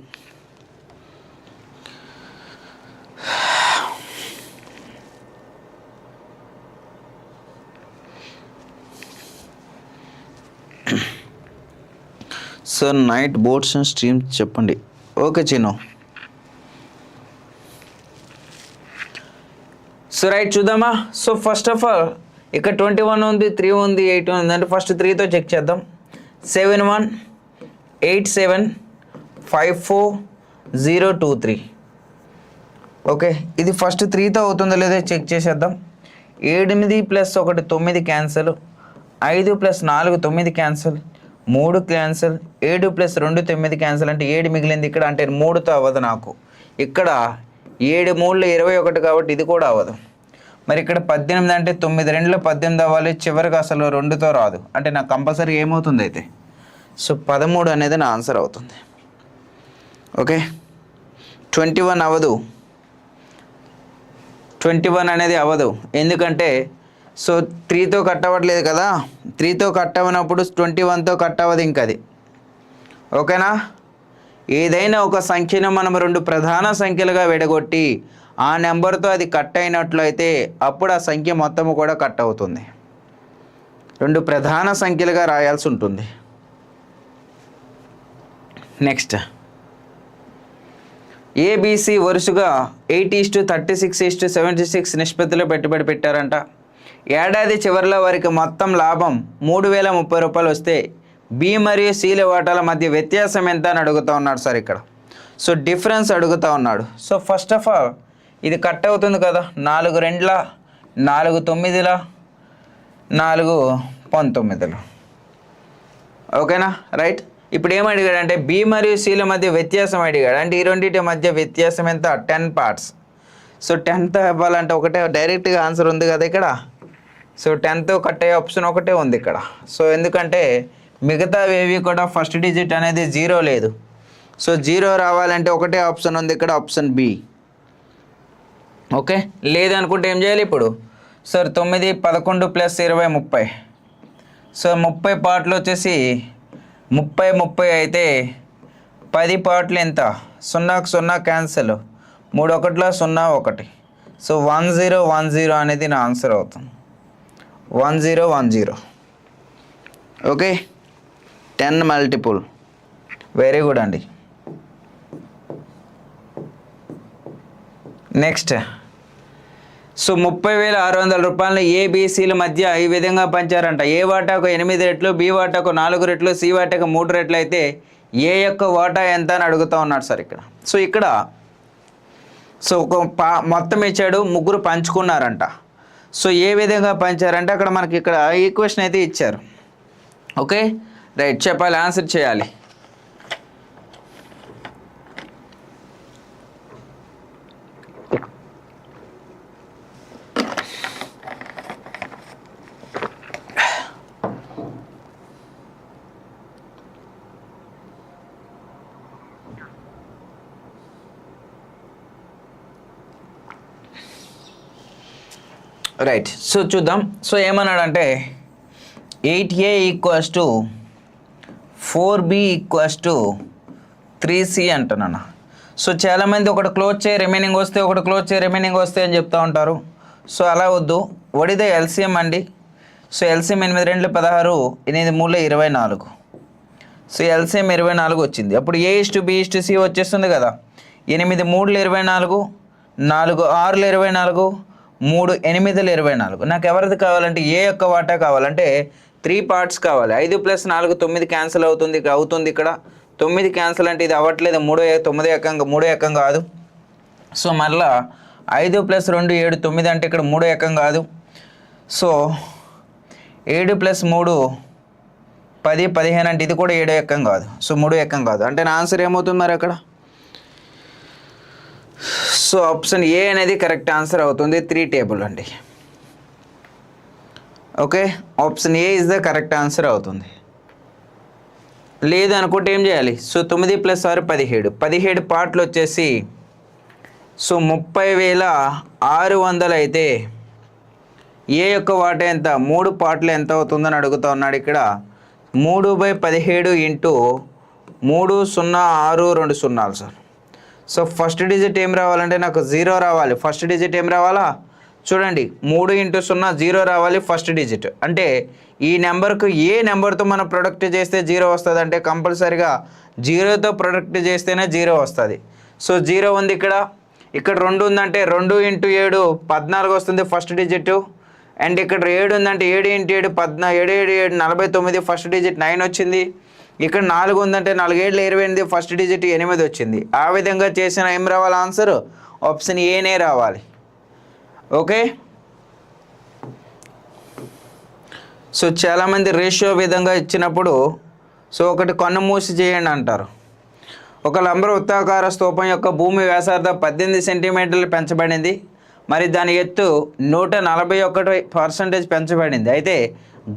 సార్ నైట్ బోట్స్ అండ్ స్ట్రీమ్స్ చెప్పండి. ఓకే చిను. సో రైట్, చూద్దామా. సో ఫస్ట్ ఆఫ్ ఆల్ ఇక్కడ 21 ఉంది, 3 ఉంది, 8 ఉంది. అంటే ఫస్ట్ 3తో చెక్ చేద్దాం. 7187540023. ఓకే, ఇది ఫస్ట్ 3తో అవుతుందో లేదో చెక్ చేసేద్దాం. 8 + 1 9 క్యాన్సల్, 5 + 4 9 క్యాన్సల్, 3 క్యాన్సల్, 7 + 2 9 క్యాన్సల్. అంటే 7 మిగిలింది ఇక్కడ. అంటే 3తో అవ్వదు నాకు. ఇక్కడ 7 3 21 కాబట్టి ఇది కూడా అవ్వదు. మరి ఇక్కడ 18 అంటే 9 2 18 అవ్వాలి. చివరికి అసలు 2తో రాదు. అంటే నాకు కంపల్సరీ ఏమవుతుంది అయితే. సో 13 అనేది నా ఆన్సర్ అవుతుంది. ఓకే, 21 అవ్వదు. 21 అనేది అవ్వదు. ఎందుకంటే సో 3తో కట్ అవ్వట్లేదు కదా. 3తో కట్ అవ్వనప్పుడు 21తో కట్ అవ్వదు ఇంక అది. ఓకేనా. ఏదైనా ఒక సంఖ్యను మనం 2 ప్రధాన సంఖ్యలుగా విడగొట్టి ఆ నెంబర్తో అది కట్ అయినట్లయితే అప్పుడు ఆ సంఖ్య మొత్తము కూడా కట్ అవుతుంది. 2 ప్రధాన సంఖ్యలుగా రాయాల్సి ఉంటుంది. నెక్స్ట్, ఏబిసి వరుసగా 80:36:76 నిష్పత్తిలో పెట్టుబడి పెట్టారంట. ఏడాది చివరిలో వారికి మొత్తం లాభం 3030 రూపాయలు వస్తే బి మరియు సిల వాటాల మధ్య వ్యత్యాసం ఎంత అని అడుగుతూ ఉన్నాడు సార్ ఇక్కడ. సో డిఫరెన్స్ అడుగుతూ ఉన్నాడు. సో ఫస్ట్ ఆఫ్ ఆల్ ఇది కట్ అవుతుంది కదా. 4 2 4 9 4 19. ఓకేనా, రైట్. ఇప్పుడు ఏం అడిగాడు అంటే బి మరియు సిల మధ్య వ్యత్యాసం అడిగాడు. అంటే ఈ రెండింటి మధ్య వ్యత్యాసం ఎంత? 10 పార్ట్స్. సో 10తో ఇవ్వాలంటే ఒకటే డైరెక్ట్గా ఆన్సర్ ఉంది కదా ఇక్కడ. సో 10తో కట్ అయ్యే ఆప్షన్ ఒకటే ఉంది ఇక్కడ. సో ఎందుకంటే మిగతా ఏవి కూడా ఫస్ట్ డిజిట్ అనేది 0 లేదు. సో 0 రావాలంటే ఒకటే ఆప్షన్ ఉంది ఇక్కడ, ఆప్షన్ బి. ఓకే, లేదనుకుంటే ఏం చేయాలి ఇప్పుడు? సార్ 9 11 + 20 30. సో 30 పార్ట్లు వచ్చేసి 30 30 అయితే 10 పార్ట్లు ఎంత? 0కు 0 క్యాన్సల్, 3 1 0 1. సో 1010 అనేది నా ఆన్సర్ అవుతుంది. 1010. Okay, 10 multiple. వెరీ గుడ్ అండి. నెక్స్ట్, సో 30,600 రూపాయలని ఏబిసిల మధ్య ఈ విధంగా పంచారంట. ఏ వాటాకు 8 రెట్లు, బి వాటాకు 4 రెట్లు, సి వాటాకు 3 రెట్లు అయితే ఏ యొక్క వాటా ఎంత అని అడుగుతూ ఉన్నాడు సార్ ఇక్కడ. సో ఇక్కడ సో ఒక మొత్తం ఇచ్చాడు, ముగ్గురు పంచుకున్నారంట. సో ఏ విధంగా పంచారంటే అక్కడ మనకి ఇక్కడ ఈక్వేషన్ అయితే ఇచ్చారు. ఓకే రైట్, చెప్పాలి, ఆన్సర్ చేయాలి. రైట్, సో చూద్దాం. సో ఏమన్నాడంటే 8A = 4B = 3C అంటున్నాను. సో చాలామంది ఒకటి క్లోజ్ చేయి రిమైనింగ్ వస్తే, ఒకటి క్లోజ్ చేయి రిమైనింగ్ వస్తే అని చెప్తూ ఉంటారు. సో అలా వద్దు. వడిద ఎల్సిఎం అండి. So LCM 8 2 16, 8 3 24. సో ఎల్సిఎం 24 వచ్చింది. అప్పుడు A:B:C వచ్చేస్తుంది కదా. 8 3 24, 4 6 24, 3 8 24. నాకు ఎవరిది కావాలంటే ఏ యొక్క వాటా కావాలంటే 3 పార్ట్స్ కావాలి. 5 + 4 9 క్యాన్సిల్ అవుతుంది ఇక్కడ. 9 క్యాన్సిల్ అంటే ఇది అవ్వట్లేదు. 9 ఏకం కాదు. సో మళ్ళా 5 + 2 7 9 అంటే ఇక్కడ 3 ఏకం కాదు. సో 7 + 3 10 15 అంటే ఇది కూడా 7 ఎక్కం కాదు. సో 3 ఎక్కం కాదు అంటే నా ఆన్సర్ ఏమవుతుంది మరి అక్కడ? సో ఆప్షన్ ఏ అనేది కరెక్ట్ ఆన్సర్ అవుతుంది. 3 టేబుల్ అండి. Okay, option A is the correct answer అవుతుంది. లేదు అనుకుంటే ఏం చేయాలి? సో 9 + 6 17. 17 పార్ట్లు వచ్చేసి సో 30,600 అయితే ఏ యొక్క వాట ఎంత? 3 పార్ట్లు ఎంత అవుతుందని అడుగుతా ఉన్నాడు ఇక్కడ. 3/17 into 30620 sir. So first digit ఏం రావాలంటే నాకు 0 రావాలి. ఫస్ట్ డిజిట్ ఏం రావాలా చూడండి, 3 × 0 0 రావాలి ఫస్ట్ డిజిట్. అంటే ఈ నెంబర్కు ఏ నెంబర్తో మనం ప్రొడక్ట్ చేస్తే 0 వస్తుంది అంటే కంపల్సరీగా 0తో ప్రొడక్ట్ చేస్తేనే 0 వస్తుంది. సో 0 ఉంది ఇక్కడ. ఇక్కడ 2 ఉందంటే 2 × 7 14 వస్తుంది ఫస్ట్ డిజిట్. అండ్ ఇక్కడ 7 ఉందంటే 7 × 7 14, 7 7 49 ఫస్ట్ డిజిట్ 9 వచ్చింది. ఇక్కడ 4 ఉందంటే 4 7 28 ఫస్ట్ డిజిట్ 8 వచ్చింది. ఆ విధంగా చేసిన ఏం రావాలి ఆన్సర్? ఆప్షన్ ఏనే రావాలి. ఓకే, సో చాలామంది రేషియో విధంగా ఇచ్చినప్పుడు సో ఒకటి కన్ను మూసి చేయండి అంటారు. ఒక లంబర్ వృత్తాకార స్తూపం యొక్క భూమి వ్యాసార్థం 18 సెంటీమీటర్లు పెంచబడింది. మరి దాని ఎత్తు 141% పెంచబడింది. అయితే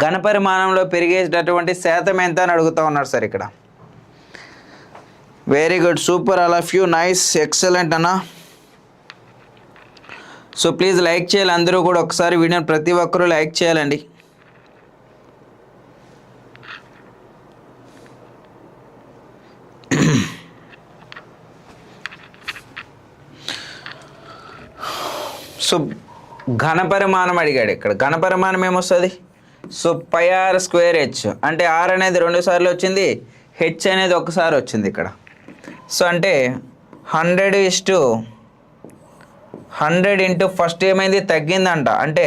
ఘనపరిమాణంలో పెరిగేటటువంటి శాతం ఎంత అని అడుగుతూ ఉన్నారు సార్ ఇక్కడ. Very good, super, all of you, nice, excellent అన్న. సో ప్లీజ్ లైక్ చేయాలి అందరూ కూడా. ఒకసారి వీడియోని ప్రతి ఒక్కరూ లైక్ చేయాలండి. సో ఘనపరిమాణం అడిగాడు ఇక్కడ. ఘనపరిమాణం ఏమొస్తుంది? సో πr²h అంటే r అనేది 2 సార్లు వచ్చింది, h అనేది ఒకసారి వచ్చింది ఇక్కడ. సో అంటే 100 ఇంటూ ఫస్ట్ ఏమైంది? తగ్గిందంట. అంటే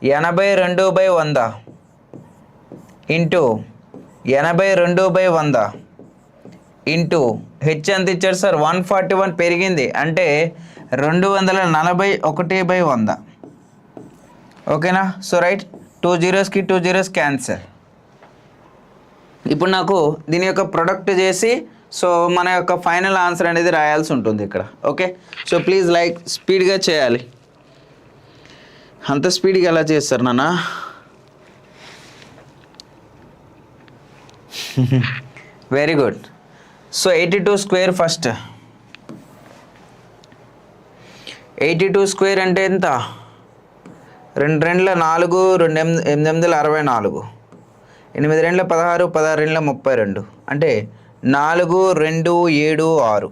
82/100 ఇంటూ 82/100 ఇంటూ హెచ్ ఎంత ఇచ్చారు సార్? 141 పెరిగింది అంటే 241/100. ఓకేనా? సో రైట్, 2 zeros కి 2 zeros క్యాన్సర్. ఇప్పుడు నాకు దీని యొక్క ప్రొడక్ట్ చేసి సో మన యొక్క ఫైనల్ ఆన్సర్ అనేది రాయాల్సి ఉంటుంది ఇక్కడ. ఓకే, సో ప్లీజ్ లైక్, స్పీడ్గా చేయాలి. అంత స్పీడ్గా ఎలా చేస్తారు నాన్న? Very good. So 82² first. 82² అంటే ఎంత? 2 2 4 2 8 8 64 8 2 16 16 32 అంటే 4 2 7 6.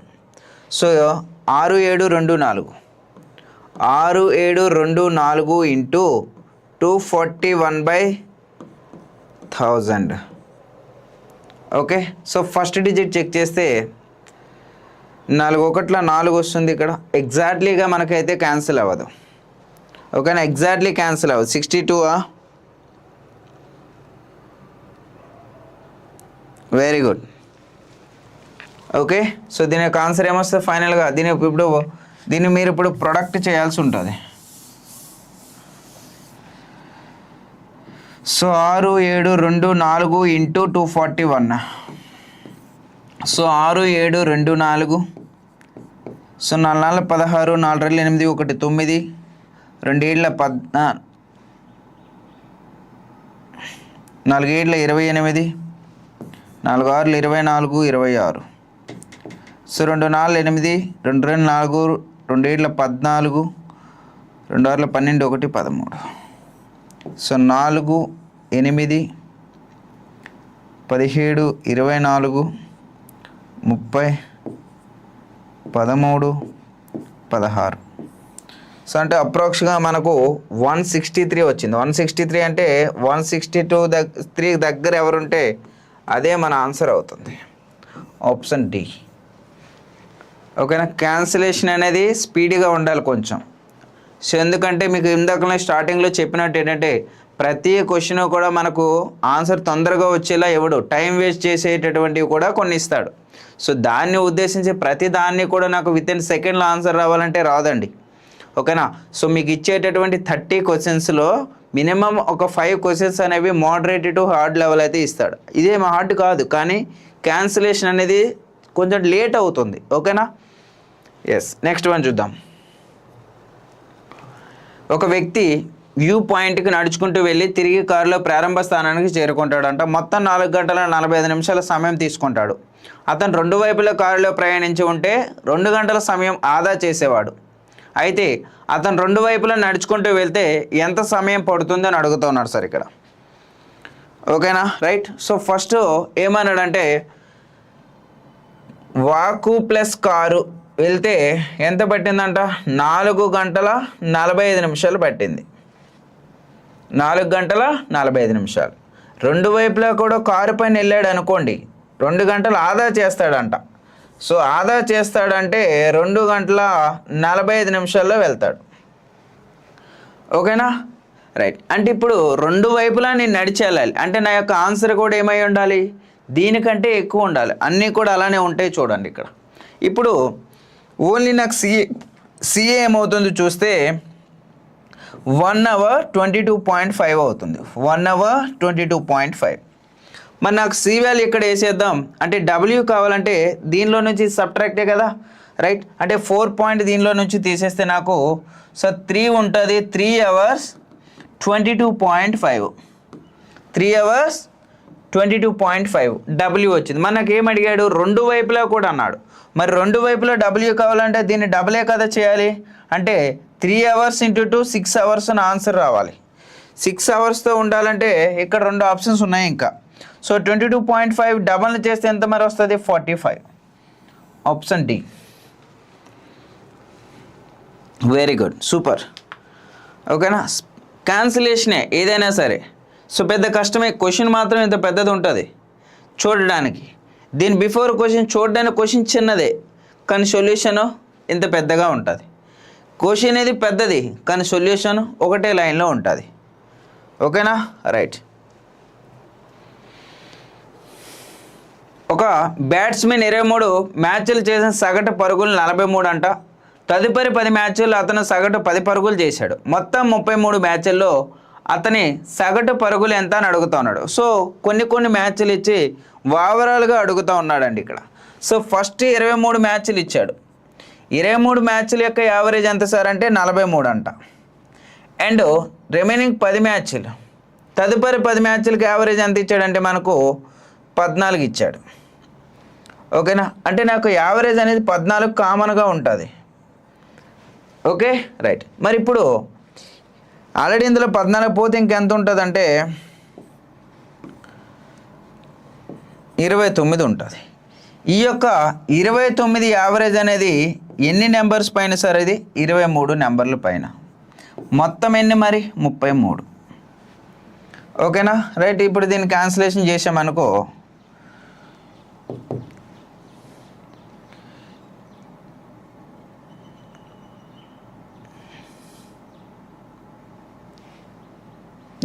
So 6 7 2 4 6 7 2 4 into 241/1000. Okay, so first digit check చేస్తే 4 1 4 వస్తుంది ఇక్కడ. ఎగ్జాక్ట్లీగా మనకైతే క్యాన్సిల్ అవ్వదు. ఓకేనా? ఎగ్జాక్ట్లీ క్యాన్సిల్ అవ్వదు. 62 వెరీ గుడ్. ఓకే, సో దీని యొక్క ఆన్సర్ ఏమొస్తుంది ఫైనల్గా? దీన్ని మీరు ఇప్పుడు ప్రొడక్ట్ చేయాల్సి ఉంటుంది. So 6 7 2 4 into 241. So 6 7 2 4. So 4 4 16 4 2 8 1 9 2 7 14 4 7 28 4 6 24 26. So 2 4 8 2 2 4 2 7 14 2 6 12 1 13. So 4 8 17 24 30 13 16. So అంటే అప్రాక్స్గా మనకు 163 వచ్చింది. 163 అంటే 162 దగ్గర ఎవరుంటే అదే మన ఆన్సర్ అవుతుంది. Option D. ఓకేనా? క్యాన్సిలేషన్ అనేది స్పీడ్గా ఉండాలి కొంచెం. సో ఎందుకంటే మీకు ఇందాకనే స్టార్టింగ్లో చెప్పినట్టు ఏంటంటే ప్రతి క్వశ్చన్ కూడా మనకు ఆన్సర్ తొందరగా వచ్చేలా ఎవడు టైం వేస్ట్ చేసేటటువంటివి కూడా కొన్ని ఇస్తాడు. సో దాన్ని ఉద్దేశించి ప్రతి దాన్ని కూడా నాకు వితిన్ సెకండ్లో ఆన్సర్ రావాలంటే రాదండి. ఓకేనా? సో మీకు ఇచ్చేటటువంటి 30 క్వశ్చన్స్లో మినిమం ఒక 5 క్వశ్చన్స్ అనేవి మోడరేట్ టు హార్డ్ లెవెల్ అయితే ఇస్తాడు. ఇదేం హార్డ్ కాదు, కానీ క్యాన్సిలేషన్ అనేది కొంచెం లేట్ అవుతుంది. ఓకేనా? ఎస్, నెక్స్ట్ వన్ చూద్దాం. ఒక వ్యక్తి వ్యూ పాయింట్కి నడుచుకుంటూ వెళ్ళి తిరిగి కారులో ప్రారంభ స్థానానికి చేరుకుంటాడంట. మొత్తం 4 గంటల 45 నిమిషాల సమయం తీసుకుంటాడు. అతను 2 వైపుల కారులో ప్రయాణించి ఉంటే 2 గంటల సమయం ఆదా చేసేవాడు. అయితే అతను 2 వైపులా నడుచుకుంటూ వెళ్తే ఎంత సమయం పడుతుందని అడుగుతున్నాడు సార్ ఇక్కడ. ఓకేనా? రైట్. సో ఫస్ట్ ఏమన్నాడంటే వాకు ప్లస్ కారు వెళ్తే ఎంత పట్టిందంట? 4 గంటల 45 నిమిషాలు పట్టింది. 4 గంటల 45 నిమిషాలు. 2 వైపులా కూడా కారు పైన వెళ్ళాడు అనుకోండి, 2 గంటలు ఆదా చేస్తాడంట. సో ఆదా చేస్తాడంటే 2 గంటల 45 నిమిషాల్లో వెళ్తాడు. ఓకేనా? రైట్. అంటే ఇప్పుడు 2 వైపులా నేను నడిచి వెళ్ళాలి అంటే నా యొక్క ఆన్సర్ కూడా ఏమై ఉండాలి? దీనికంటే ఎక్కువ ఉండాలి. అన్నీ కూడా అలానే ఉంటాయి చూడండి ఇక్కడ. ఇప్పుడు ఓన్లీ నాకు సిఏ ఏమవుతుందో చూస్తే 1 అవర్ 22.5 అవుతుంది. 1 అవర్ 22.5. మరి నాకు సి వాల్యూ ఇక్కడ వేసేద్దాం. అంటే డబ్ల్యూ కావాలంటే దీనిలో నుంచి సబ్ట్రాక్టే కదా, రైట్? అంటే 4 పాయింట్ దీనిలో నుంచి తీసేస్తే నాకు 3 ఉంటుంది. 3 అవర్స్ 22.5. 3 అవర్స్ 22.5 డబ్ల్యూ వచ్చింది. మనకు ఏం అడిగాడు? 2 వైపులా కూడా అన్నాడు. మరి 2 వైపులా డబ్ల్యూ కావాలంటే దీన్ని డబులే కదా చేయాలి. అంటే 3 అవర్స్ ఇంటూ 2 6 అవర్స్ అని ఆన్సర్ రావాలి. 6 అవర్స్తో ఉండాలంటే ఇక్కడ 2 ఆప్షన్స్ ఉన్నాయి ఇంకా. సో 22.5 డబల్ చేస్తే ఎంత మరి వస్తుంది? 45. Option D. Very good, super. ఓకేనా? క్యాన్సిలేషనే ఏదైనా సరే. సో పెద్ద కష్టమే, క్వశ్చన్ మాత్రం ఇంత పెద్దది ఉంటుంది చూడడానికి. దీని బిఫోర్ క్వశ్చన్ చూడడానికి క్వశ్చన్ చిన్నదే, కానీ సొల్యూషన్ ఇంత పెద్దగా ఉంటుంది. క్వశ్చన్ అనేది పెద్దది, కానీ సొల్యూషన్ ఒకటే లైన్లో ఉంటుంది. ఓకేనా? రైట్. ఒక బ్యాట్స్మెన్ 23 మ్యాచ్లు చేసిన సగటు పరుగులు 43 అంట. తదుపరి 10 మ్యాచ్ల్లో అతను సగటు 10 పరుగులు చేశాడు. మొత్తం 33 మ్యాచ్ల్లో అతని సగటు పరుగులు ఎంత అని అడుగుతూ ఉన్నాడు. సో కొన్ని మ్యాచ్లు ఇచ్చి ఓవరాల్గా అడుగుతూ ఉన్నాడండి ఇక్కడ. సో ఫస్ట్ 23 మ్యాచ్లు ఇచ్చాడు. 23 మ్యాచ్ల యొక్క యావరేజ్ ఎంత సార్ అంటే 43 అంట. అండ్ రిమైనింగ్ 10 మ్యాచ్లు, తదుపరి 10 మ్యాచ్లకి యావరేజ్ ఎంత ఇచ్చాడంటే మనకు 14 ఇచ్చాడు. ఓకేనా? అంటే నాకు యావరేజ్ అనేది 14 కామన్గా ఉంటుంది. Okay, right. మరి ఇప్పుడు ఆల్రెడీ ఇందులో 14 పోతే ఇంకెంత ఉంటుంది అంటే 29 ఉంటుంది. ఈ యొక్క 29 యావరేజ్ అనేది ఎన్ని నెంబర్స్ పైన సార్? ఇది 23 నెంబర్ల పైన. మొత్తం ఎన్ని మరి? 33. ఓకేనా? రైట్. ఇప్పుడు దీన్ని క్యాన్సిలేషన్ చేసామనుకో,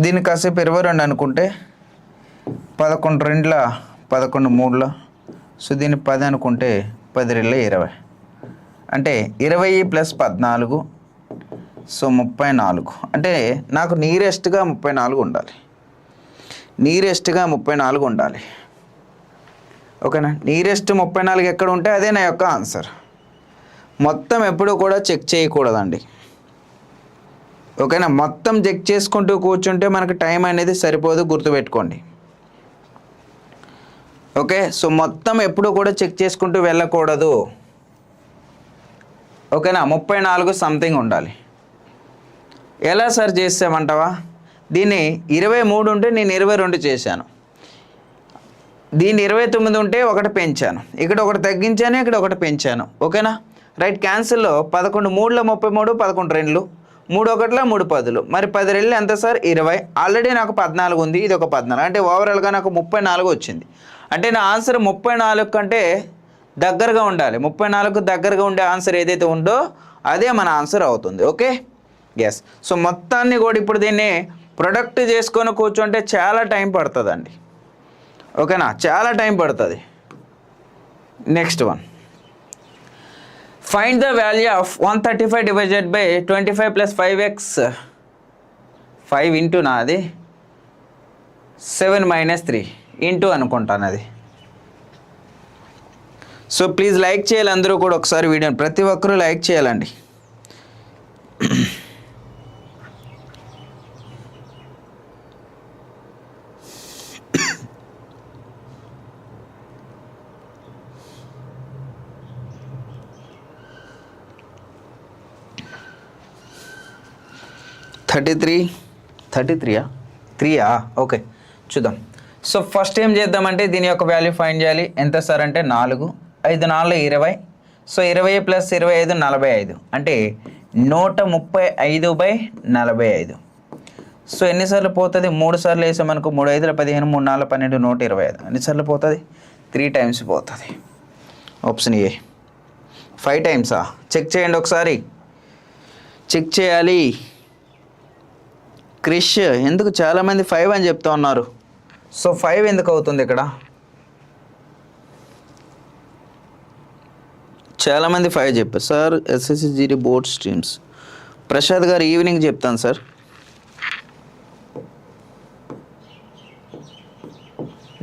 దీన్ని కాసేపు 22 అనుకుంటే 11 2 11 3. సో దీన్ని 10 అనుకుంటే 10 2 20. అంటే 20 ప్లస్ 14, సో 34. అంటే నాకు నీరెస్ట్గా 34 ఉండాలి. నీరెస్ట్గా 34 ఉండాలి. ఓకేనా? నీరెస్ట్ 34 ఎక్కడ ఉంటే అదే నా యొక్క ఆన్సర్. మొత్తం ఎప్పుడూ కూడా చెక్ చేయకూడదండి. ఓకేనా? మొత్తం చెక్ చేసుకుంటూ కూర్చుంటే మనకు టైం అనేది సరిపోదు, గుర్తుపెట్టుకోండి. ఓకే, సో మొత్తం ఎప్పుడు కూడా చెక్ చేసుకుంటూ వెళ్ళకూడదు. ఓకేనా? 34 సంథింగ్ ఉండాలి. ఎలా సార్ చేసామంటావా? దీన్ని 23 ఉంటే నేను 22 చేశాను. దీన్ని 29 ఉంటే ఒకటి పెంచాను, ఇక్కడ ఒకటి తగ్గించాను, ఇక్కడ ఒకటి పెంచాను. ఓకేనా? రైట్. క్యాన్సిల్లో 11 3 33, 11 2, 3 1 3 10. మరి 10 2 ఎంత సార్? 20. ఆల్రెడీ నాకు 14 ఉంది, ఇది ఒక 14. అంటే ఓవరాల్గా నాకు 34 వచ్చింది. అంటే నా ఆన్సర్ 34 కంటే దగ్గరగా ఉండాలి. 34కు దగ్గరగా ఉండే ఆన్సర్ ఏదైతే ఉందో అదే మన ఆన్సర్ అవుతుంది. Okay, yes. సో మొత్తాన్ని కూడా ఇప్పుడు దీన్ని ప్రొడక్ట్ చేసుకొని కూర్చుంటే చాలా టైం పడుతుందండి. ఓకేనా? చాలా టైం పడుతుంది. Next one. Find the value of 135 divided by 25 plus 5x. 5 ఇంటూనా అది 7 - 3 ఇంటూ అనుకుంటాను అది. సో ప్లీజ్ లైక్ చేయాలి అందరూ కూడా ఒకసారి వీడియోని, ప్రతి ఒక్కరూ లైక్ చేయాలండి. థర్టీ త్రీయా ఓకే చూద్దాం. సో ఫస్ట్ ఏం చేద్దామంటే దీని యొక్క వాల్యూ ఫైండ్ చేయాలి. ఎంత సార్ అంటే 4, 5 4 20. సో 20 + 25 45, అంటే 135/45. సో ఎన్నిసార్లు పోతుంది? 3 సార్లు వేసామనుకో, 3 5 15, 3 4 12, 125. ఎన్నిసార్లు పోతుంది? 3 టైమ్స్ పోతుంది. Option A. 5 టైమ్సా? చెక్ చేయండి ఒకసారి, చెక్ చేయాలి. క్రిష్ ఎందుకు చాలామంది 5 అని చెప్తా ఉన్నారు. సో 5 ఎందుకు అవుతుంది ఇక్కడ? చాలామంది 5 చెప్పారు sir. SSC GD board streams Prasad గారు ఈవినింగ్ చెప్తాను సార్.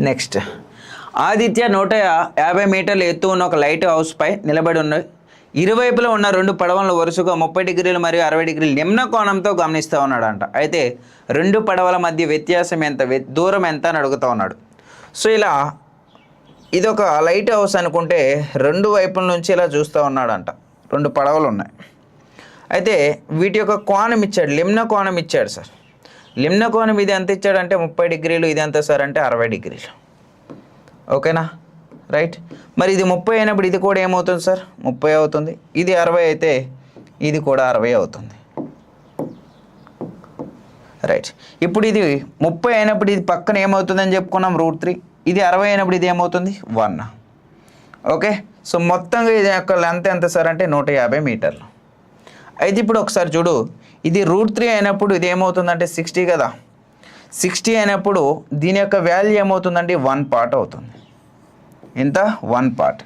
నెక్స్ట్, ఆదిత్య 150 మీటర్ల ఎత్తు ఉన్న ఒక లైట్ హౌస్ పై నిలబడి ఉన్నాయి. ఇరువైపులా ఉన్న 2 పడవలను వరుసగా 30 డిగ్రీలు మరియు 60 డిగ్రీలు నిమ్న కోణంతో గమనిస్తూ ఉన్నాడంట. అయితే 2 పడవల మధ్య వ్యత్యాసం ఎంత, దూరం ఎంత అని అడుగుతూ ఉన్నాడు. సో ఇలా ఇదొక లైట్ హౌస్ అనుకుంటే 2 వైపుల నుంచి ఇలా చూస్తూ ఉన్నాడంట. 2 పడవలు ఉన్నాయి. అయితే వీటి యొక్క కోణం ఇచ్చాడు, లిమ్న కోణం ఇచ్చాడు సార్. లిమ్న కోణం ఇది ఎంత ఇచ్చాడంటే 30 డిగ్రీలు, ఇది ఎంత సార్ అంటే 60 డిగ్రీలు. ఓకేనా, రైట్. మరి ఇది 30 అయినప్పుడు ఇది కూడా ఏమవుతుంది సార్? 30 అవుతుంది. ఇది 60 అయితే ఇది కూడా 60 అవుతుంది. రైట్. ఇప్పుడు ఇది 30 అయినప్పుడు ఇది పక్కన ఏమవుతుందని చెప్పుకున్నాం? √3. ఇది 60 అయినప్పుడు ఇది ఏమవుతుంది? 1. ఓకే. సో మొత్తంగా ఇది యొక్క లెంత్ ఎంత సార్ అంటే 150 మీటర్లు. అయితే ఇప్పుడు ఒకసారి చూడు, ఇది √3 అయినప్పుడు ఇది ఏమవుతుందంటే 60 కదా. 60 అయినప్పుడు దీని యొక్క వాల్యూ ఏమవుతుందంటే 1 పార్ట్ అవుతుంది. ఎంత? 1 పార్ట్.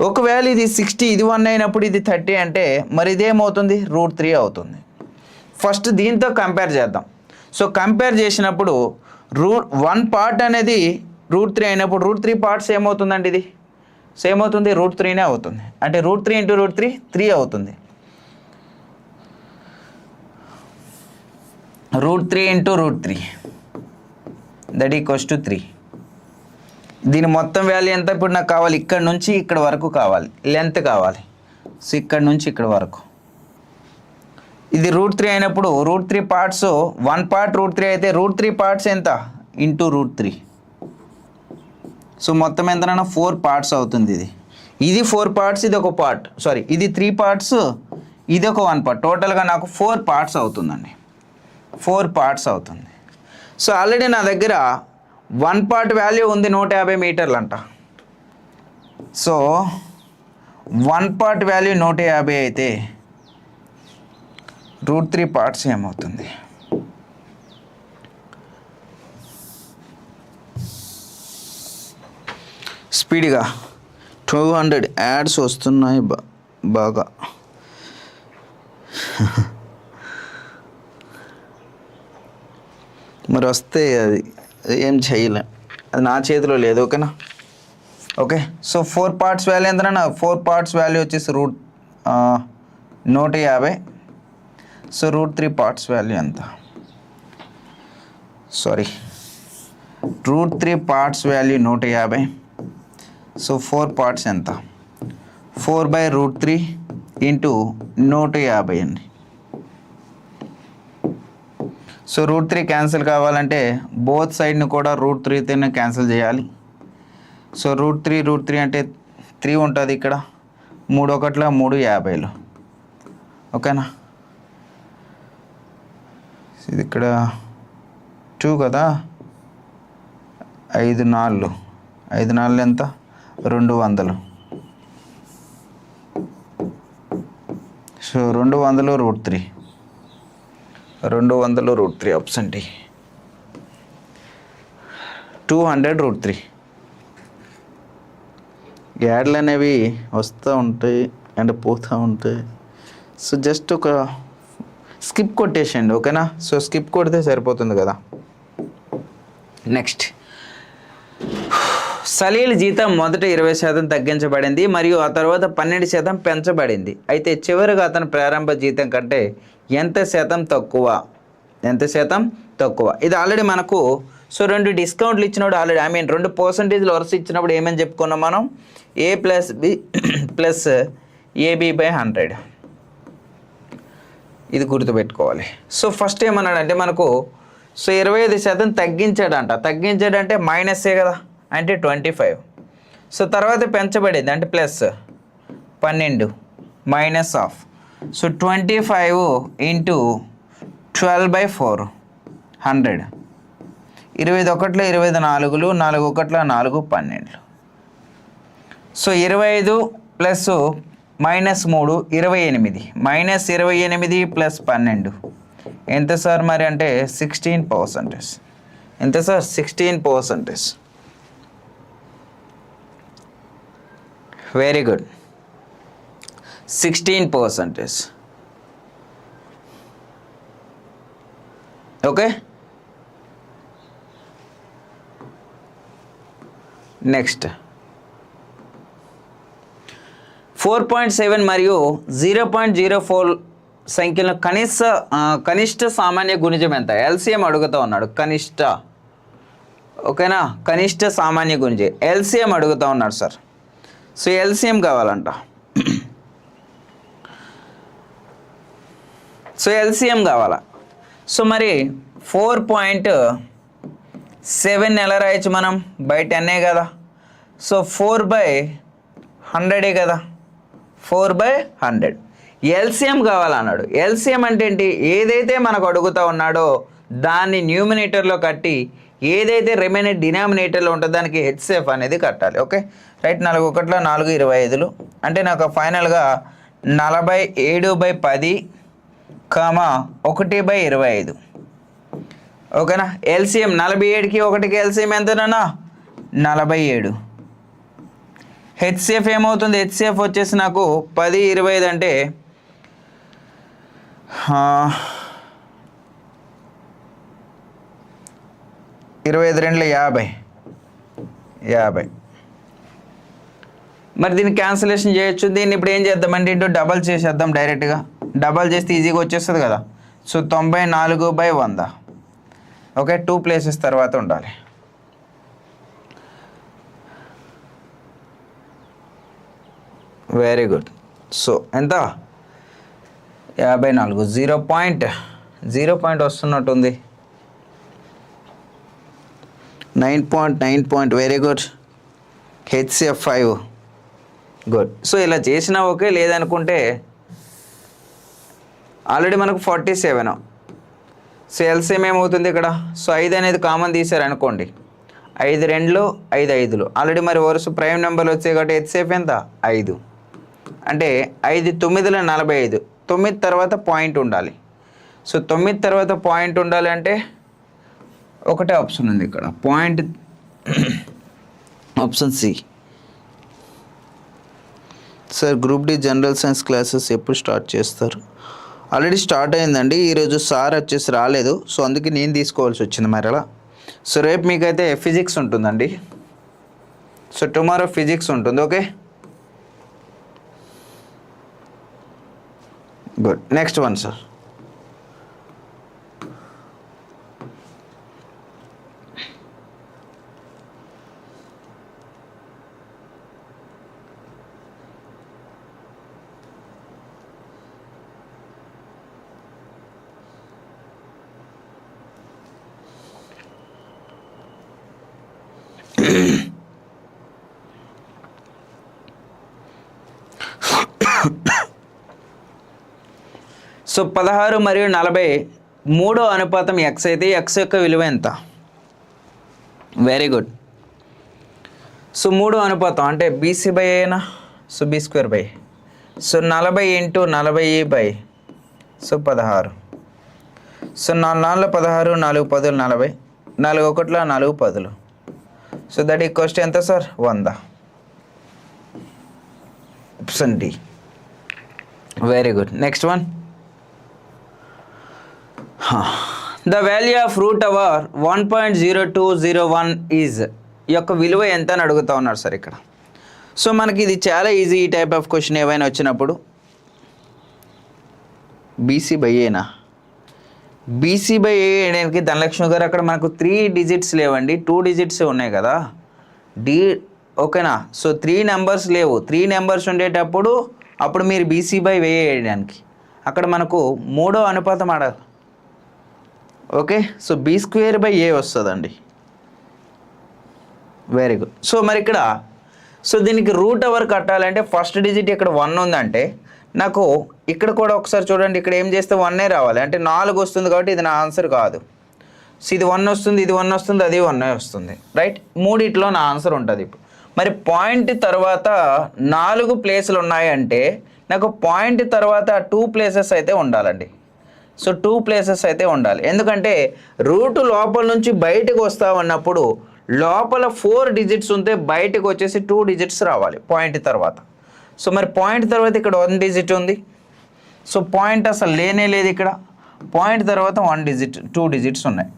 ఒకవేళ ఇది 60, ఇది 1 అయినప్పుడు ఇది 30 అంటే మరి ఇదేమవుతుంది? √3 అవుతుంది. ఫస్ట్ దీంతో కంపేర్ చేద్దాం. సో కంపేర్ చేసినప్పుడు 1 పార్ట్ అనేది √3 అయినప్పుడు √3 పార్ట్స్ ఏమవుతుందండి? ఇది సేమ్ అవుతుంది, √3నే అవుతుంది. అంటే √3 × √3 3 అవుతుంది. √3 × √3 దట్ ఈక్వల్స్ టు 3. దీని మొత్తం వాల్యూ ఎంత? ఇప్పుడు నాకు కావాలి ఇక్కడ నుంచి ఇక్కడ వరకు కావాలి, లెంత్ కావాలి. సో ఇక్కడ నుంచి ఇక్కడ వరకు ఇది √3 అయినప్పుడు √3 పార్ట్స్ 1 పార్ట్ √3 అయితే √3 పార్ట్స్ ఎంత? ఇంటూ √3. సో మొత్తం ఎంతనైనా 4 పార్ట్స్ అవుతుంది. ఇది 4 పార్ట్స్, ఇది ఒక పార్ట్, సారీ ఇది 3 పార్ట్స్, ఇది ఒక 1 పార్ట్. టోటల్గా నాకు 4 పార్ట్స్ అవుతుందండి. 4 పార్ట్స్ అవుతుంది. సో ఆల్రెడీ నా దగ్గర 1 పార్ట్ వాల్యూ ఉంది 150 మీటర్లు అంట. సో 1 పార్ట్ వాల్యూ 150 అయితే √3 పార్ట్స్ ఏమవుతుంది? స్పీడ్గా 200 యాడ్స్ వస్తున్నాయి బాగా. మరి వస్తే అది ఏం చేయలేం, అది నా చేతిలో లేదు. ఓకేనా, ఓకే. సో 4 పార్ట్స్ వాల్యూ ఎంతనా? 4 పార్ట్స్ వాల్యూ వచ్చేసి 150. సో √3 పార్ట్స్ వాల్యూ ఎంత? Sorry, √3 parts value 150. So 4 parts ఎంత? 4/√3 ఇంటూ 150 అండి. సో √3 క్యాన్సిల్ కావాలంటే బోత్ సైడ్ని కూడా √3తోనే క్యాన్సిల్ చేయాలి. సో √3 అంటే 3 ఉంటుంది ఇక్కడ, 3 1 3 50. ఓకేనా, ఇది ఇక్కడ 2 కదా, 5 4 ఎంత? 200. So 200 √3 option D. 200 √3. యాడ్లు అనేవి వస్తూ ఉంటాయి అండ్ పోతూ ఉంటాయి. సో జస్ట్ ఒక స్కిప్ కొట్టేసేయండి, ఓకేనా. సో స్కిప్ కొడితే సరిపోతుంది కదా. నెక్స్ట్, సలీల్ జీతం మొదట 20% తగ్గించబడింది మరియు ఆ తర్వాత 12% పెంచబడింది. అయితే చివరిగా అతని ప్రారంభ జీతం కంటే ఎంత శాతం తక్కువ? ఇది ఆల్రెడీ మనకు, సో 2 డిస్కౌంట్లు ఇచ్చినప్పుడు ఆల్రెడీ, 2% వరుస ఇచ్చినప్పుడు ఏమని చెప్పుకున్నాం మనం? A+B plus AB/100. ఇది గుర్తుపెట్టుకోవాలి. సో ఫస్ట్ ఏమన్నాడంటే మనకు, సో 25% తగ్గించాడంటే మైనస్సే కదా, అంటే 25. సో తర్వాత పెంచబడింది అంటే plus 12 minus of. So 25 into 12/4 100. 25 ఒకట్లో 24, 4 ఒకట్లో 4 12. So 25 plus -3 28, -28 plus 12 ఎంత సార్ మరి అంటే 16%. ఎంత sir? 16%. Very good, 16%. Okay. Next 4.7 మరియు 0.04 సంఖ్యలో కనిష్ట సామాన్య గుణిజం ఎంత? ఎల్సిఎం అడుగుతూ ఉన్నాడు. ఓకేనా, కనిష్ట సామాన్య గుణిజం ఎల్సిఎం అడుగుతూ ఉన్నాడు సార్. సో ఎల్సిఎం కావాలంట. సో ఎల్సిఎం కావాలా. సో మరి 4.7 ఎలా రాయొచ్చు మనం? బై 10 కదా. సో 4/100 కదా, 4/100. ఎల్సిఎం కావాలన్నాడు. ఎల్సిఎం అంటే ఏంటి? ఏదైతే మనకు అడుగుతూ ఉన్నాడో దాన్ని న్యూమినేటర్లో కట్టి ఏదైతే రిమైనర్ డినామినేటర్లో ఉంటుందో దానికి హెచ్సిఎఫ్ అనేది కట్టాలి. Okay right. 4 ఒకట్ల 4 25 అంటే నాకు ఫైనల్గా 47/10, 1/25. ఓకేనా. ఎల్సిఎం 47కి 1కి ఎల్సిఎం ఎంతనా? 47. హెచ్సిఎఫ్ ఏమవుతుంది? హెచ్సిఎఫ్ వచ్చేసి నాకు 10, 25 అంటే 25 50. మరి దీన్ని క్యాన్సిలేషన్ చేయొచ్చు. దీన్ని ఇప్పుడు ఏం చేద్దామంటే ఇంటూ డబల్ చేసేద్దాం. డైరెక్ట్గా డబల్ చేస్తే ఈజీగా వచ్చేస్తుంది కదా. సో 94/100. ఓకే, 2 ప్లేసెస్ తర్వాత ఉండాలి. Very good. సో ఎంత? 54. 0 వస్తున్నట్టుంది. 9. Very good. HCF 5. Good. So ఇలా చేసినా ఓకే, లేదనుకుంటే ఆల్రెడీ మనకు 47. సో ఎల్సిఎం ఏమవుతుంది ఇక్కడ? సో 5 అనేది కామన్ తీసారు అనుకోండి. 5 2 5 5. ఆల్రెడీ మరి వరుస ప్రైమ్ నెంబర్లు వచ్చాయి కాబట్టి హెచ్సిఎఫ్ ఎంత? 5. అంటే 5 9 45. 9 తర్వాత పాయింట్ ఉండాలి. సో 9 తర్వాత పాయింట్ ఉండాలి అంటే ఒకటే ఆప్షన్ ఉంది ఇక్కడ, point. Option C. Sir group D general science classes ఎప్పుడు స్టార్ట్ చేస్తారు? ఆల్రెడీ స్టార్ట్ అయిందండి. ఈరోజు సార్ వచ్చేసి రాలేదు, సో అందుకే నేను తీసుకోవాల్సి వచ్చింది మరి అలా. సో రేపు మీకైతే ఫిజిక్స్ ఉంటుందండి. సో టుమారో ఫిజిక్స్ ఉంటుంది. Okay good. Next one sir. So 16 మరియు 40 3వ అనుపాతం ఎక్స్ అయితే ఎక్స్ యొక్క విలువ ఎంత? Very good. సో 3వ అనుపాతం అంటే బీసీ/ఏ అయినా, so B²/A. So 40 × 40 so 16. So 4 16, 4 10 40, 4 1 4 10. So that equals to ఎంత sir? 100. Option D. Very good. Next one. The value of root over 1.0201 is ఈ యొక్క విలువ ఎంత అని అడుగుతా ఉన్నారు సార్ ఇక్కడ. సో మనకి ఇది చాలా ఈజీ. ఈ టైప్ ఆఫ్ క్వశ్చన్ ఏవైనా వచ్చినప్పుడు బీసీ బై ఏనా, బీసీ బై ఏ వేయడానికి ధనలక్ష్మి గారు అక్కడ మనకు 3 డిజిట్స్ లేవండి, 2 డిజిట్స్ ఉన్నాయి కదా ఓకేనా. సో 3 నెంబర్స్ లేవు. 3 నెంబర్స్ ఉండేటప్పుడు అప్పుడు మీరు బీసీ బై వే వేయడానికి అక్కడ మనకు 3వ అనుపాతం ఆడాలి. Okay, so B square by A వస్తుందండి. Very good. సో మరి ఇక్కడ సో దీనికి రూట్ అవర్ కట్టాలంటే ఫస్ట్ డిజిట్ ఇక్కడ 1 ఉందంటే నాకు ఇక్కడ కూడా ఒకసారి చూడండి, ఇక్కడ ఏం చేస్తే 1 రావాలి అంటే 4 వస్తుంది కాబట్టి ఇది నా ఆన్సర్ కాదు. సో ఇది 1 వస్తుంది, ఇది 1 వస్తుంది, అది 1 వస్తుంది, రైట్. మూడిట్లో నా ఆన్సర్ ఉంటుంది. ఇప్పుడు మరి పాయింట్ తర్వాత 4 ప్లేసులు ఉన్నాయంటే నాకు పాయింట్ తర్వాత 2 ప్లేసెస్ అయితే ఉండాలండి. సో 2 ప్లేసెస్ అయితే ఉండాలి. ఎందుకంటే రూట్ లోపల నుంచి బయటకు వస్తా ఉన్నప్పుడు లోపల 4 డిజిట్స్ ఉంటే బయటకు వచ్చేసి 2 డిజిట్స్ రావాలి పాయింట్ తర్వాత. సో మరి పాయింట్ తర్వాత ఇక్కడ 1 డిజిట్ ఉంది. సో పాయింట్ అసలు లేనే లేదు ఇక్కడ. పాయింట్ తర్వాత 1 డిజిట్ 2 డిజిట్స్ ఉన్నాయి.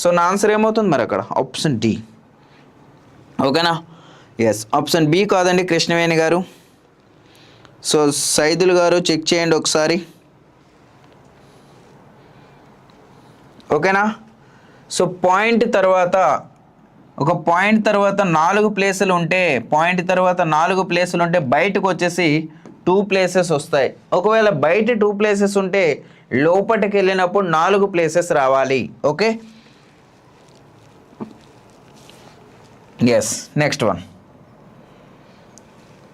సో నా ఆన్సర్ ఏమవుతుంది మరి అక్కడ? Option D. ఓకేనా? ఎస్, ఆప్షన్ బి కాదండి కృష్ణవేణి గారు. సో సైదుల్ గారు చెక్ చేయండి ఒకసారి. ఓకేనా? సో పాయింట్ తర్వాత ఒక పాయింట్ తర్వాత 4 ప్లేసులు ఉంటే బయటకు వచ్చేసి 2 ప్లేసెస్ వస్తాయి. ఒకవేళ బయట 2 ప్లేసెస్ ఉంటే లోపలికి వెళ్ళినప్పుడు 4 ప్లేసెస్ రావాలి. Okay, yes. Next one.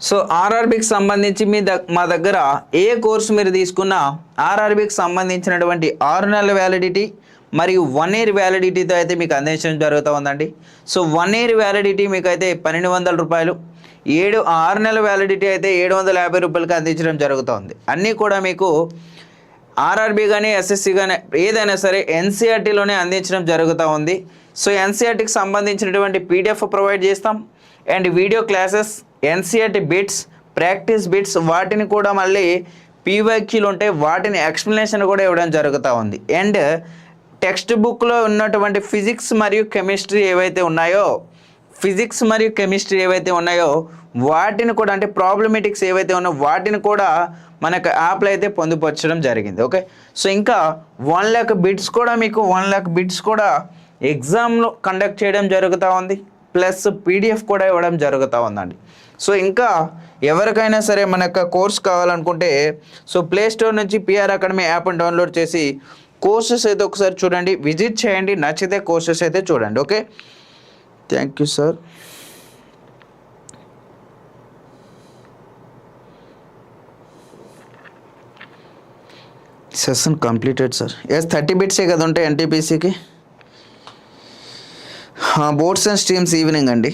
So ఆర్ఆర్బికి సంబంధించి మా దగ్గర ఏ కోర్సు మీరు తీసుకున్నా ఆర్ఆర్బికి సంబంధించినటువంటి 6 నెలల వ్యాలిడిటీ మరియు 1 ఇయర్ వ్యాలిడిటీతో అయితే మీకు అందించడం జరుగుతూ ఉందండి. సో 1 ఇయర్ వ్యాలిడిటీ మీకు అయితే 1200 రూపాయలు, 6 నెలల వ్యాలిడిటీ అయితే 750 రూపాయలకి అందించడం జరుగుతుంది. అన్నీ కూడా మీకు ఆర్ఆర్బి కానీ ఎస్ఎస్సి కానీ ఏదైనా సరే ఎన్సీఆర్టీలోనే అందించడం జరుగుతూ ఉంది. సో ఎన్సీఆర్టీకి సంబంధించినటువంటి పీడిఎఫ్ ప్రొవైడ్ చేస్తాం and video classes, NCERT bits, practice bits వాటిని కూడా మళ్ళీ పీవైక్యూలు ఉంటాయి, వాటిని ఎక్స్ప్లెనేషన్ కూడా ఇవ్వడం జరుగుతూ ఉంది. అండ్ టెక్స్ట్ బుక్లో ఉన్నటువంటి ఫిజిక్స్ మరియు కెమిస్ట్రీ ఏవైతే ఉన్నాయో వాటిని కూడా అంటే ప్రాబ్లమేటిక్స్ ఏవైతే ఉన్నాయో వాటిని కూడా మనకు యాప్లో అయితే పొందుపరచడం జరిగింది. ఓకే, సో ఇంకా 1 lakh బిట్స్ కూడా మీకు 1 lakh బిట్స్ కూడా ఎగ్జామ్లో కండక్ట్ చేయడం జరుగుతూ ఉంది, ప్లస్ పీడిఎఫ్ కూడా ఇవ్వడం జరుగుతూ ఉందండి. సో ఇంకా ఎవరికైనా సరే మన యొక్క కోర్స్ కావాలనుకుంటే సో ప్లేస్టోర్ నుంచి పిఆర్ అకాడమీ యాప్ని డౌన్లోడ్ చేసి కోర్సెస్ అయితే ఒకసారి చూడండి, విజిట్ చేయండి, నచ్చితే కోర్సెస్ అయితే చూడండి. Okay, thank you sir. Session completed sir. Yes, 30 బిట్సే కదా ఉంటాయి ఎన్టీపీసీకి. బోర్డ్స్ అండ్ స్ట్రీమ్స్ ఈవినింగ్ అండి.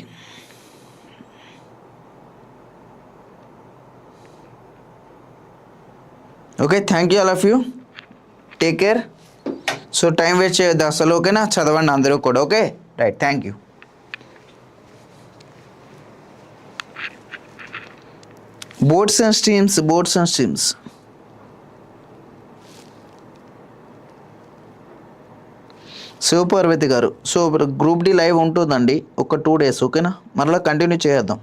Okay, thank you all of you, take care. So time waste చేయొద్దు అసలు. ఓకేనా? చదవండి అందరూ కూడా. Okay, right, thank you. Boards and streams Shivaparvathi garu. So group D live ఉంటుందండి ఒక 2 days. ఓకేనా? మరలా కంటిన్యూ చేద్దాం.